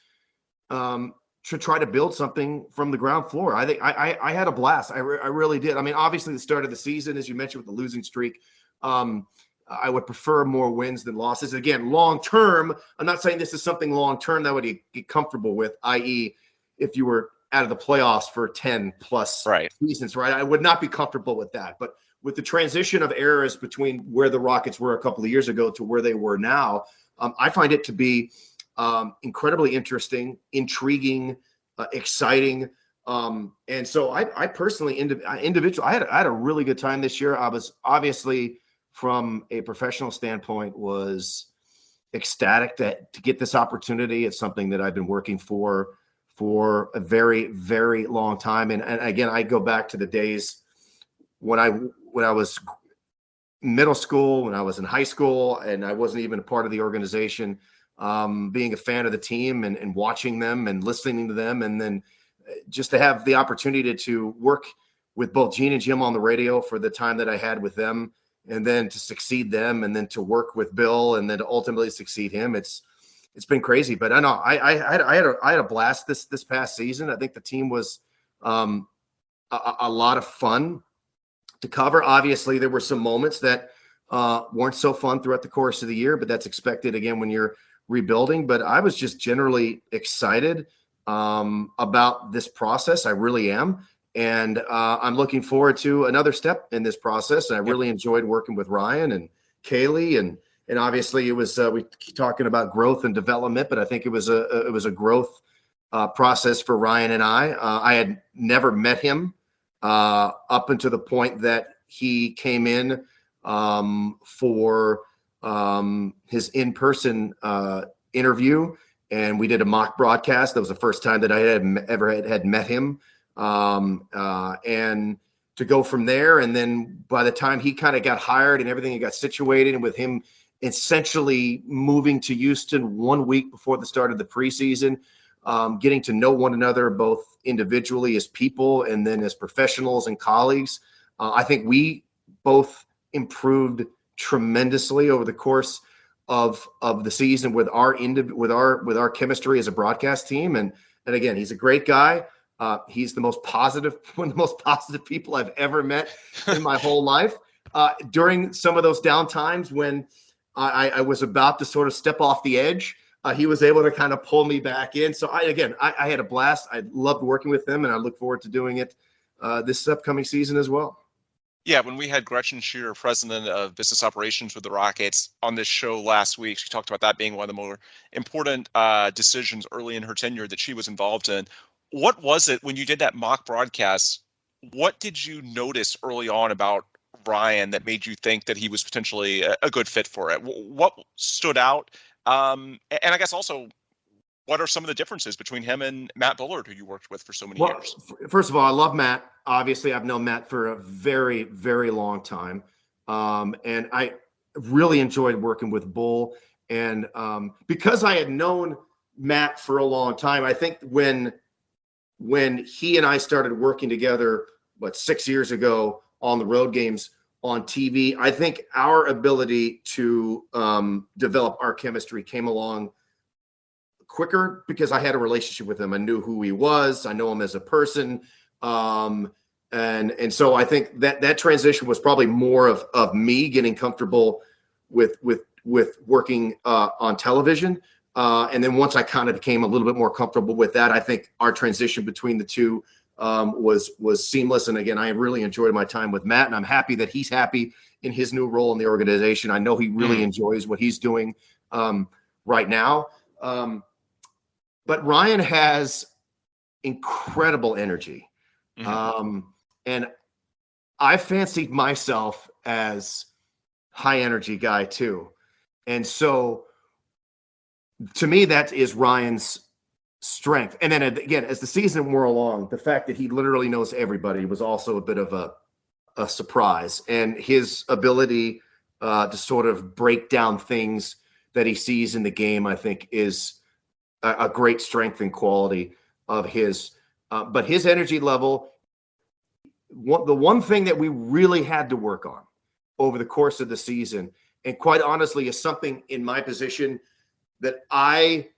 S3: to try to build something from the ground floor. I think I had a blast. I really did. I mean, obviously the start of the season, as you mentioned, with the losing streak, I would prefer more wins than losses. Again, long term, I'm not saying this is something long term that would get comfortable with, i.e., if you were out of the playoffs for 10 plus seasons, right? I would not be comfortable with that. But with the transition of eras between where the Rockets were a couple of years ago to where they were now, I find it to be incredibly interesting, intriguing, exciting. And so I personally, individually, I had a really good time this year. I was obviously, from a professional standpoint, was ecstatic to get this opportunity. It's something that I've been working for a very, very long time. And again, I go back to the days when I was middle school, when I was in high school, and I wasn't even a part of the organization, being a fan of the team and watching them and listening to them. And then just to have the opportunity to work with both Gene and Jim on the radio for the time that I had with them, and then to succeed them, and then to work with Bill, and then to ultimately succeed him. It's been crazy, but I know I had a blast this past season. I think the team was a lot of fun to cover. Obviously, there were some moments that weren't so fun throughout the course of the year, but that's expected again when you're rebuilding. But I was just generally excited about this process. I really am. And I'm looking forward to another step in this process. And I really enjoyed working with Ryan and Kaylee, and obviously it was we talking about growth and development, but I think it was a growth process for Ryan and I. I had never met him up until the point that he came in for his in-person interview, and we did a mock broadcast. That was the first time that I had ever met him. And to go from there, and then by the time he kind of got hired and everything got situated, and with him essentially moving to Houston 1 week before the start of the preseason, getting to know one another both individually as people and then as professionals and colleagues, I think we both improved tremendously over the course of the season with our chemistry as a broadcast team. And again, he's a great guy. He's one of the most positive people I've ever met in my whole life. During some of those down times when I was about to sort of step off the edge, he was able to kind of pull me back in. So I had a blast. I loved working with him, and I look forward to doing it this upcoming season as well.
S2: Yeah, when we had Gretchen Shearer, president of business operations with the Rockets, on this show last week, she talked about that being one of the more important decisions early in her tenure that she was involved in. What was it when you did that mock broadcast? What did you notice early on about Ryan that made you think that he was potentially a good fit for it? What stood out? And I guess also, what are some of the differences between him and Matt Bullard, who you worked with for so many years?
S3: First of all, I love Matt. Obviously, I've known Matt for a very, very long time. And I really enjoyed working with Bull. And because I had known Matt for a long time, I think when he and I started working together, 6 years ago on the road games on TV, I think our ability to develop our chemistry came along quicker because I had a relationship with him. I knew who he was. I know him as a person. And so I think that transition was probably more of me getting comfortable with working on television. And then once I kind of became a little bit more comfortable with that, I think our transition between the two was seamless. And again, I really enjoyed my time with Matt, and I'm happy that he's happy in his new role in the organization. I know he really enjoys what he's doing right now. But Ryan has incredible energy. And I fancied myself as high energy guy too. And so to me, that is Ryan's strength. And then again, as the season wore along, the fact that he literally knows everybody was also a bit of a surprise. And his ability to sort of break down things that he sees in the game, I think, is a great strength and quality of his. But his energy level, the one thing that we really had to work on over the course of the season, and quite honestly is something in my position that I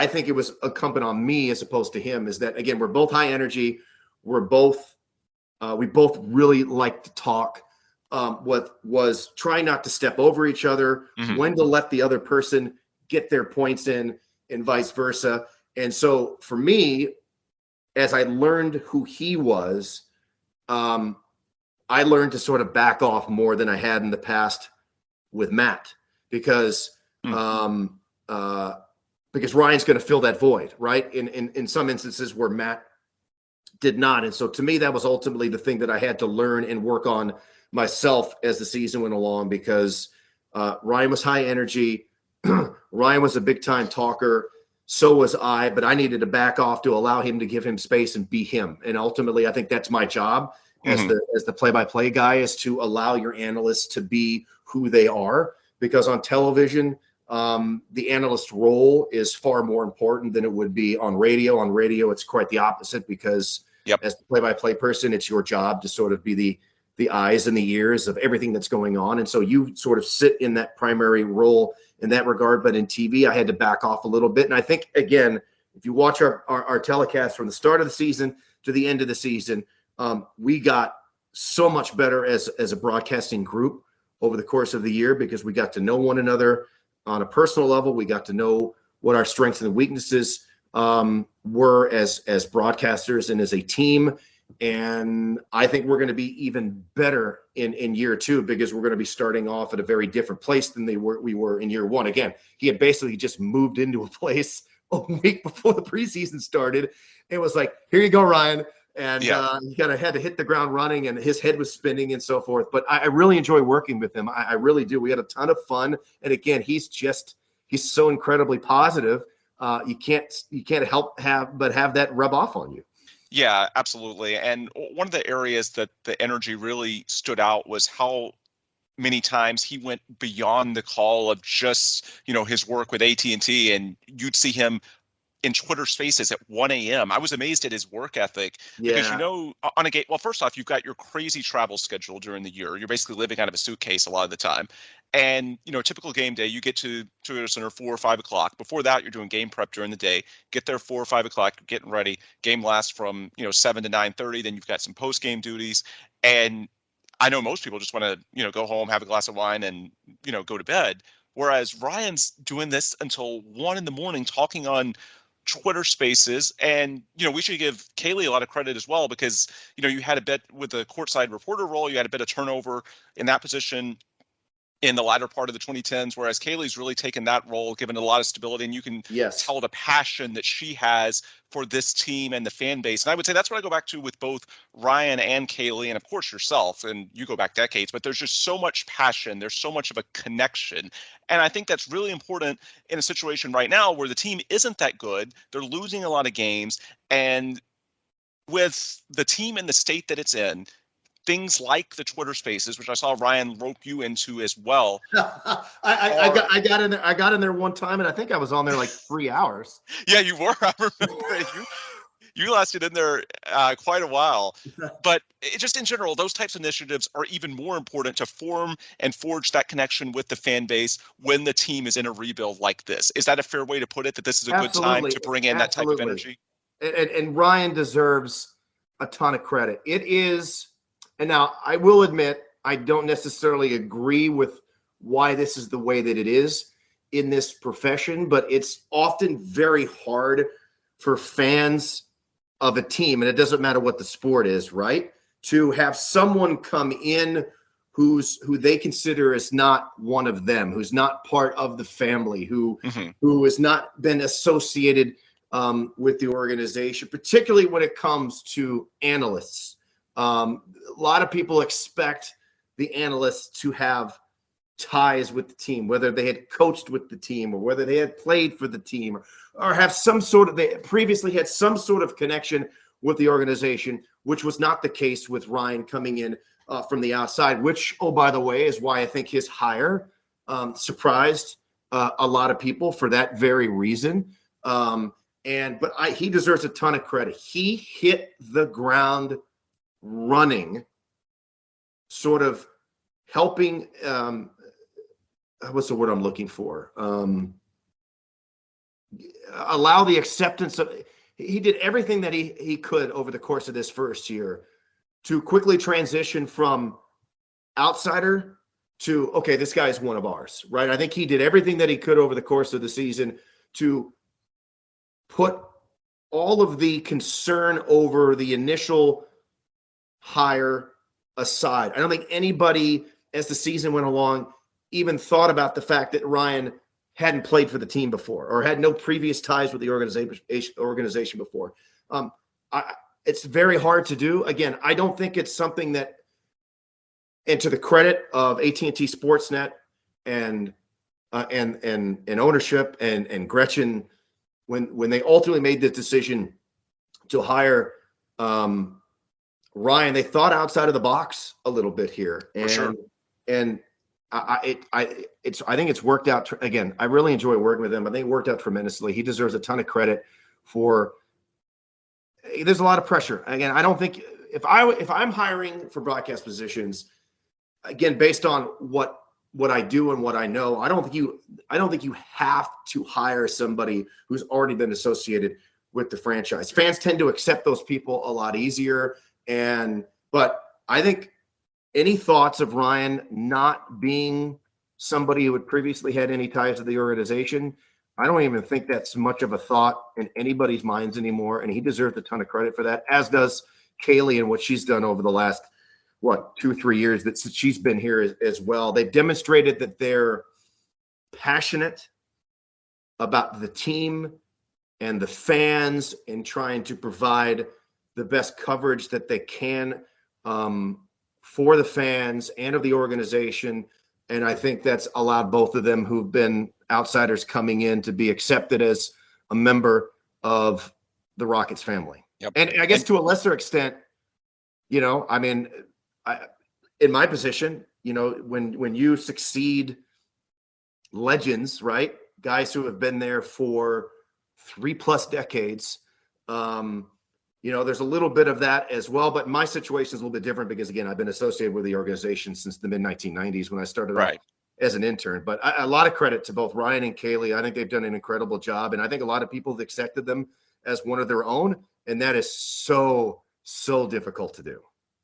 S3: think it was incumbent on me as opposed to him, is that, again, we're both high energy. We both really like to talk. What was trying not to step over each other, when to let the other person get their points in, and vice versa. And so for me, as I learned who he was, I learned to sort of back off more than I had in the past with Matt, because Ryan's going to fill that void, right? In some instances where Matt did not. And so to me, that was ultimately the thing that I had to learn and work on myself as the season went along, because Ryan was high energy. Ryan was a big time talker. So was I, but I needed to back off to allow him to give him space and be him. And ultimately, I think that's my job as the play-by-play guy, is to allow your analysts to be who they are, because on television, the analyst role is far more important than it would be on radio. On radio, it's quite the opposite, because as the play-by-play person, it's your job to sort of be the eyes and the ears of everything that's going on. And so you sort of sit in that primary role in that regard. But in TV, I had to back off a little bit. And I think, again, if you watch our telecast from the start of the season to the end of the season, we got so much better as a broadcasting group over the course of the year, because we got to know one another on a personal level. We got to know what our strengths and weaknesses were as broadcasters and as a team. And I think we're going to be even better in year two, because we're going to be starting off at a very different place than we were in year one. Again, he had basically just moved into a place a week before the preseason started. It was like, here you go, Ryan. And he kind of had to hit the ground running, and his head was spinning and so forth. But I really enjoy working with him. I really do. We had a ton of fun. And again, he's so incredibly positive. You can't help but have that rub off on you.
S2: Yeah, absolutely. And one of the areas that the energy really stood out was how many times he went beyond the call of just, his work with AT&T, and you'd see him in Twitter Spaces at 1 a.m. I was amazed at his work ethic, because on a game. Well, first off, you've got your crazy travel schedule during the year. You're basically living out of a suitcase a lot of the time. And, typical game day, you get to Toyota Center 4 or 5 o'clock. Before that, you're doing game prep during the day. Get there 4 or 5 o'clock, you're getting ready. Game lasts from, 7 to 9:30. Then you've got some post-game duties. And I know most people just want to, go home, have a glass of wine, and, go to bed. Whereas Ryan's doing this until 1 a.m, talking on Twitter Spaces. And, we should give Kaylee a lot of credit as well, because, you had a bit with the courtside reporter role, you had a bit of turnover in that position in the latter part of the 2010s, whereas Kaylee's really taken that role, given a lot of stability, and you can tell the passion that she has for this team and the fan base. And I would say that's what I go back to with both Ryan and Kaylee, and of course yourself, and you go back decades, but there's just so much passion. There's so much of a connection. And I think that's really important in a situation right now where the team isn't that good. They're losing a lot of games. And with the team in the state that it's in, things like the Twitter Spaces, which I saw Ryan rope you into as well.
S3: I got in there one time, and I think I was on there like 3 hours.
S2: Yeah, you were. I remember you lasted in there quite a while. But just in general, those types of initiatives are even more important to form and forge that connection with the fan base when the team is in a rebuild like this. Is that a fair way to put it, that this is a good time to bring in that type of energy?
S3: And Ryan deserves a ton of credit. It is. And now I will admit, I don't necessarily agree with why this is the way that it is in this profession, but it's often very hard for fans of a team, and it doesn't matter what the sport is, right, to have someone come in who they consider as not one of them, who's not part of the family, who has not been associated with the organization, particularly when it comes to analysts. A lot of people expect the analysts to have ties with the team, whether they had coached with the team or whether they had played for the team or have some sort of, they previously had some sort of connection with the organization, which was not the case with Ryan coming in from the outside, which, oh, by the way, is why I think his hire surprised a lot of people for that very reason. But he deserves a ton of credit. He hit the ground running, sort of helping, what's the word I'm looking for? Allow the acceptance of, he did everything that he could over the course of this first year to quickly transition from outsider to, okay, this guy's one of ours, right? I think he did everything that he could over the course of the season to put all of the concern over the initial hire aside. I don't think anybody, as the season went along, even thought about the fact that Ryan hadn't played for the team before or had no previous ties with the organization before. It's very hard to do. Again, I don't think it's something that, and to the credit of AT&T Sportsnet and ownership and Gretchen, when they ultimately made the decision to hire Ryan, they thought outside of the box a little bit here, and
S2: For sure.
S3: and I think it's worked out. Again, I really enjoy working with him. I think it worked out tremendously. He deserves a ton of credit for. There's a lot of pressure. Again, I don't think if I'm hiring for broadcast positions, again, based on what I do and what I know, I don't think you have to hire somebody who's already been associated with the franchise. Fans tend to accept those people a lot easier. But I think any thoughts of Ryan not being somebody who had previously had any ties to the organization, I don't even think that's much of a thought in anybody's minds anymore. And he deserves a ton of credit for that, as does Kaylee and what she's done over the last, 2-3 years that she's been here as well. They've demonstrated that they're passionate about the team and the fans and trying to provide the best coverage that they can for the fans and of the organization. And I think that's allowed both of them who've been outsiders coming in to be accepted as a member of the Rockets family.
S2: Yep.
S3: And I guess to a lesser extent, in my position, when you succeed legends, right? Guys who have been there for 3+ decades, there's a little bit of that as well, but my situation is a little bit different because, again, I've been associated with the organization since the mid-1990s when I started out as an intern. But a lot of credit to both Ryan and Kaylee. I think they've done an incredible job, and I think a lot of people have accepted them as one of their own, and that is so difficult to do.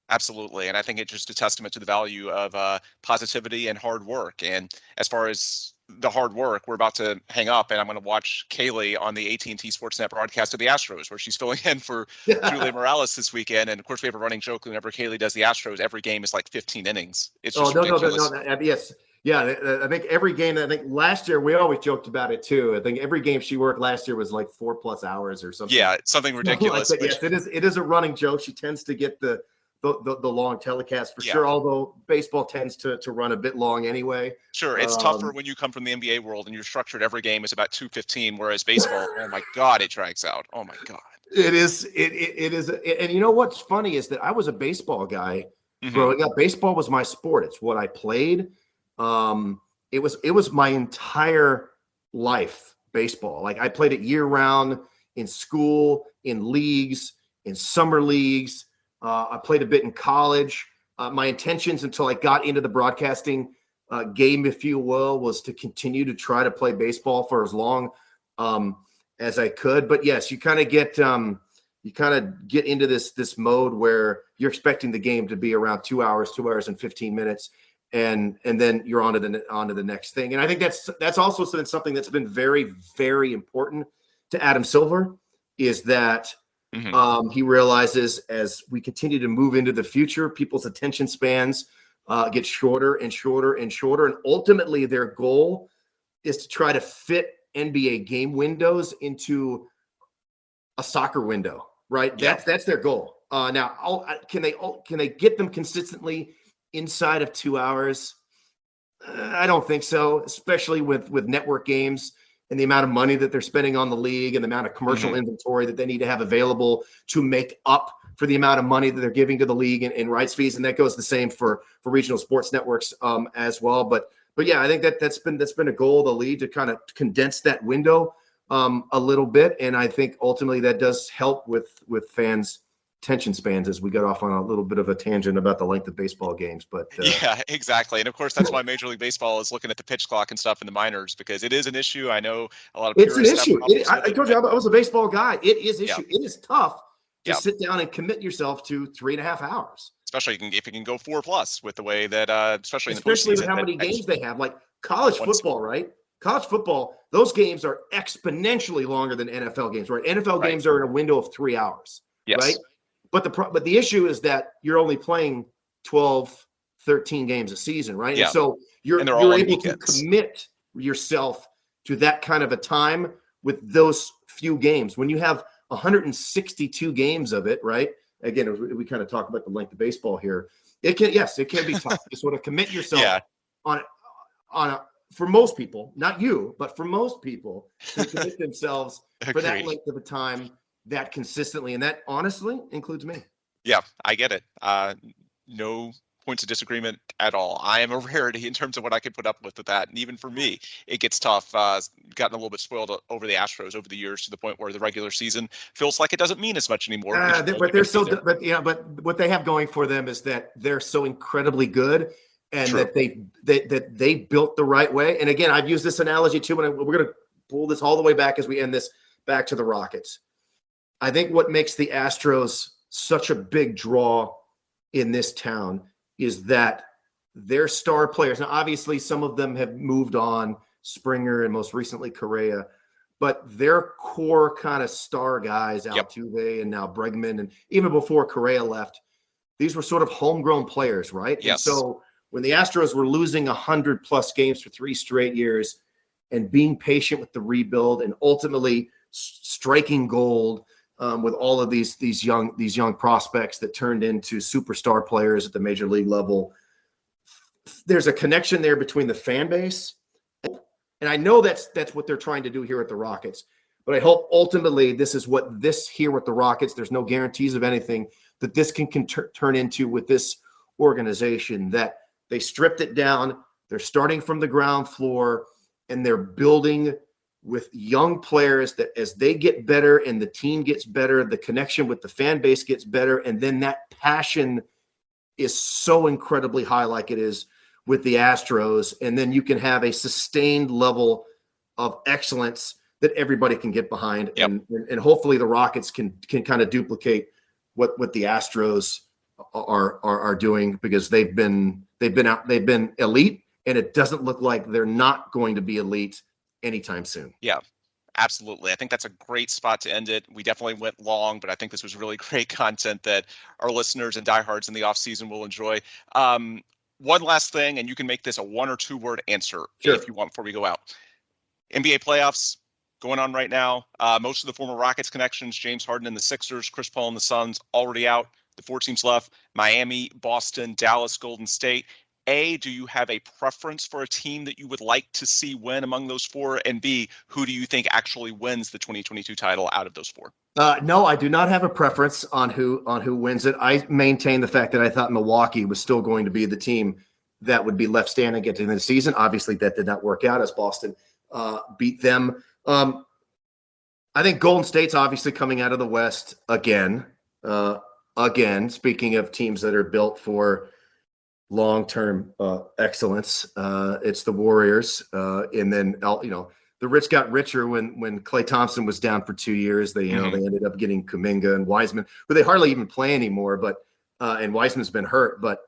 S2: Absolutely. And I think it's just a testament to the value of positivity and hard work. And as far as the hard work, we're about to hang up and I'm going to watch Kaylee on the AT&T Sportsnet broadcast of the Astros, where she's filling in for Julia Morales this weekend. And of course, we have a running joke whenever Kaylee does the Astros, every game is like 15 innings. It's just ridiculous.
S3: No. Yes. Yeah. I think every game, I think last year, we always joked about it too. I think every game she worked last year was like 4+ hours or something.
S2: Yeah. Something ridiculous.
S3: Yes, it is a running joke. She tends to get the long telecast for sure, although baseball tends to run a bit long anyway.
S2: Sure, it's tougher when you come from the NBA world and you're structured every game is about 2:15, whereas baseball, oh my God, it drags out. Oh my God.
S3: It is. And you know what's funny is that I was a baseball guy growing up. Baseball was my sport. It's what I played. It was my entire life, baseball. Like I played it year round in school, in leagues, in summer leagues. I played a bit in college. My intentions until I got into the broadcasting game, if you will, was to continue to try to play baseball for as long as I could. But yes, you kind of get into this mode where you're expecting the game to be around 2 hours and 15 minutes, and then you're on to the next thing. And I think that's also been something that's been very, very important to Adam Silver, is that he realizes as we continue to move into the future, people's attention spans get shorter and shorter and shorter. And ultimately their goal is to try to fit NBA game windows into a soccer window, right?
S2: Yeah.
S3: That's their goal. Now, can they get them consistently inside of 2 hours? I don't think so, especially with network games and the amount of money that they're spending on the league and the amount of commercial inventory that they need to have available to make up for the amount of money that they're giving to the league in rights fees. And that goes the same for regional sports networks as well. But yeah, I think that's been a goal of the league to kind of condense that window a little bit. And I think ultimately that does help with fans' attention spans, as we got off on a little bit of a tangent about the length of baseball games. But
S2: yeah, exactly. And of course, that's why Major League Baseball is looking at the pitch clock and stuff in the minors, because it is an issue. I know a lot of
S3: it's an
S2: purists have
S3: issue.
S2: problems with
S3: I told you I was a baseball guy. It is issue.
S2: Yeah.
S3: It is tough to
S2: Yeah.
S3: sit down and commit yourself to 3.5 hours.
S2: Especially if you can go 4+ with the way that, especially in the
S3: especially
S2: postseason,
S3: with how many games they have, like college football, right? College football, those games are exponentially longer than NFL games, right? NFL games are in a window of 3 hours, right? But the issue is that you're only playing 12, 13 games a season, right?
S2: Yeah.
S3: And so you're able to commit yourself to that kind of a time with those few games. When you have 162 games of it, right? Again, we kind of talk about the length of baseball here. It can be tough to sort of commit yourself for most people, not you, but for most people to commit themselves for that length of a time, that consistently. And that honestly includes me.
S2: Yeah, I get it. No points of disagreement at all. I am a rarity in terms of what I could put up with that. And even for me, it gets tough. Gotten a little bit spoiled over the Astros over the years to the point where the regular season feels like it doesn't mean as much anymore.
S3: But what they have going for them is that they're so incredibly good, and that they built the right way. And again, I've used this analogy too, and we're going to pull this all the way back as we end this back to the Rockets. I think what makes the Astros such a big draw in this town is that their star players, now obviously some of them have moved on, Springer and most recently Correa, but their core kind of star guys, Altuve and now Bregman, and even before Correa left, these were sort of homegrown players, right?
S2: Yes.
S3: And so when the Astros were losing 100+ games for 3 straight years and being patient with the rebuild and ultimately striking gold with all of these young prospects that turned into superstar players at the major league level, there's a connection there between the fan base, and I know that's what they're trying to do here at the Rockets. But I hope ultimately this is what this here with the Rockets, there's no guarantees of anything, that this can turn into with this organization, that they stripped it down, they're starting from the ground floor, and they're building with young players that as they get better and the team gets better, the connection with the fan base gets better. And then that passion is so incredibly high, like it is with the Astros. And then you can have a sustained level of excellence that everybody can get behind.
S2: Yep.
S3: And hopefully the Rockets can kind of duplicate what the Astros are doing, because they've been elite, and it doesn't look like they're not going to be elite anytime soon.
S2: Yeah, absolutely. I think that's a great spot to end it. We definitely went long, but I think this was really great content that our listeners and diehards in the off season will enjoy. One last thing, and you can make this a 1 or 2 word answer if you want before we go out. NBA playoffs going on right now. Most of the former Rockets connections, James Harden and the Sixers, Chris Paul and the Suns, already out. The 4 teams left: Miami, Boston, Dallas, Golden State. A, do you have a preference for a team that you would like to see win among those 4? And B, who do you think actually wins the 2022 title out of those 4?
S3: No, I do not have a preference on who wins it. I maintain the fact that I thought Milwaukee was still going to be the team that would be left standing at the end of the season. Obviously, that did not work out as Boston beat them. I think Golden State's obviously coming out of the West again. Speaking of teams that are built for long-term excellence, it's the Warriors, and then the rich got richer when Klay Thompson was down for 2 years. They they ended up getting Kuminga and Wiseman, who they hardly even play anymore. But and Wiseman's been hurt, but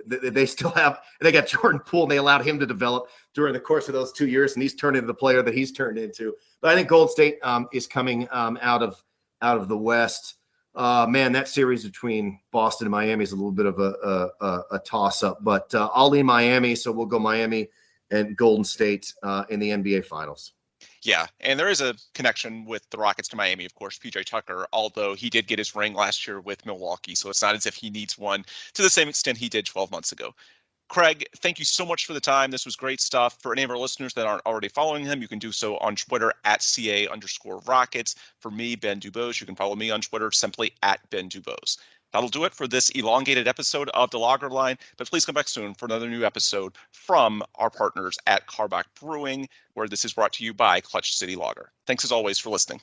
S3: they still have. They got Jordan Poole, and they allowed him to develop during the course of those 2 years, and he's turned into the player that he's turned into. But I think Golden State is coming out of the West. Man, that series between Boston and Miami is a little bit of a toss-up, but I'll lean Miami, so we'll go Miami and Golden State in the NBA Finals.
S2: Yeah, and there is a connection with the Rockets to Miami, of course, PJ Tucker, although he did get his ring last year with Milwaukee, so it's not as if he needs one to the same extent he did 12 months ago. Craig, thank you so much for the time. This was great stuff. For any of our listeners that aren't already following him, you can do so on Twitter at @CA_Rockets. For me, Ben Dubose, you can follow me on Twitter simply at Ben Dubose. That'll do it for this elongated episode of The Lager Line, but please come back soon for another new episode from our partners at Karbach Brewing, where this is brought to you by Clutch City Lager. Thanks as always for listening.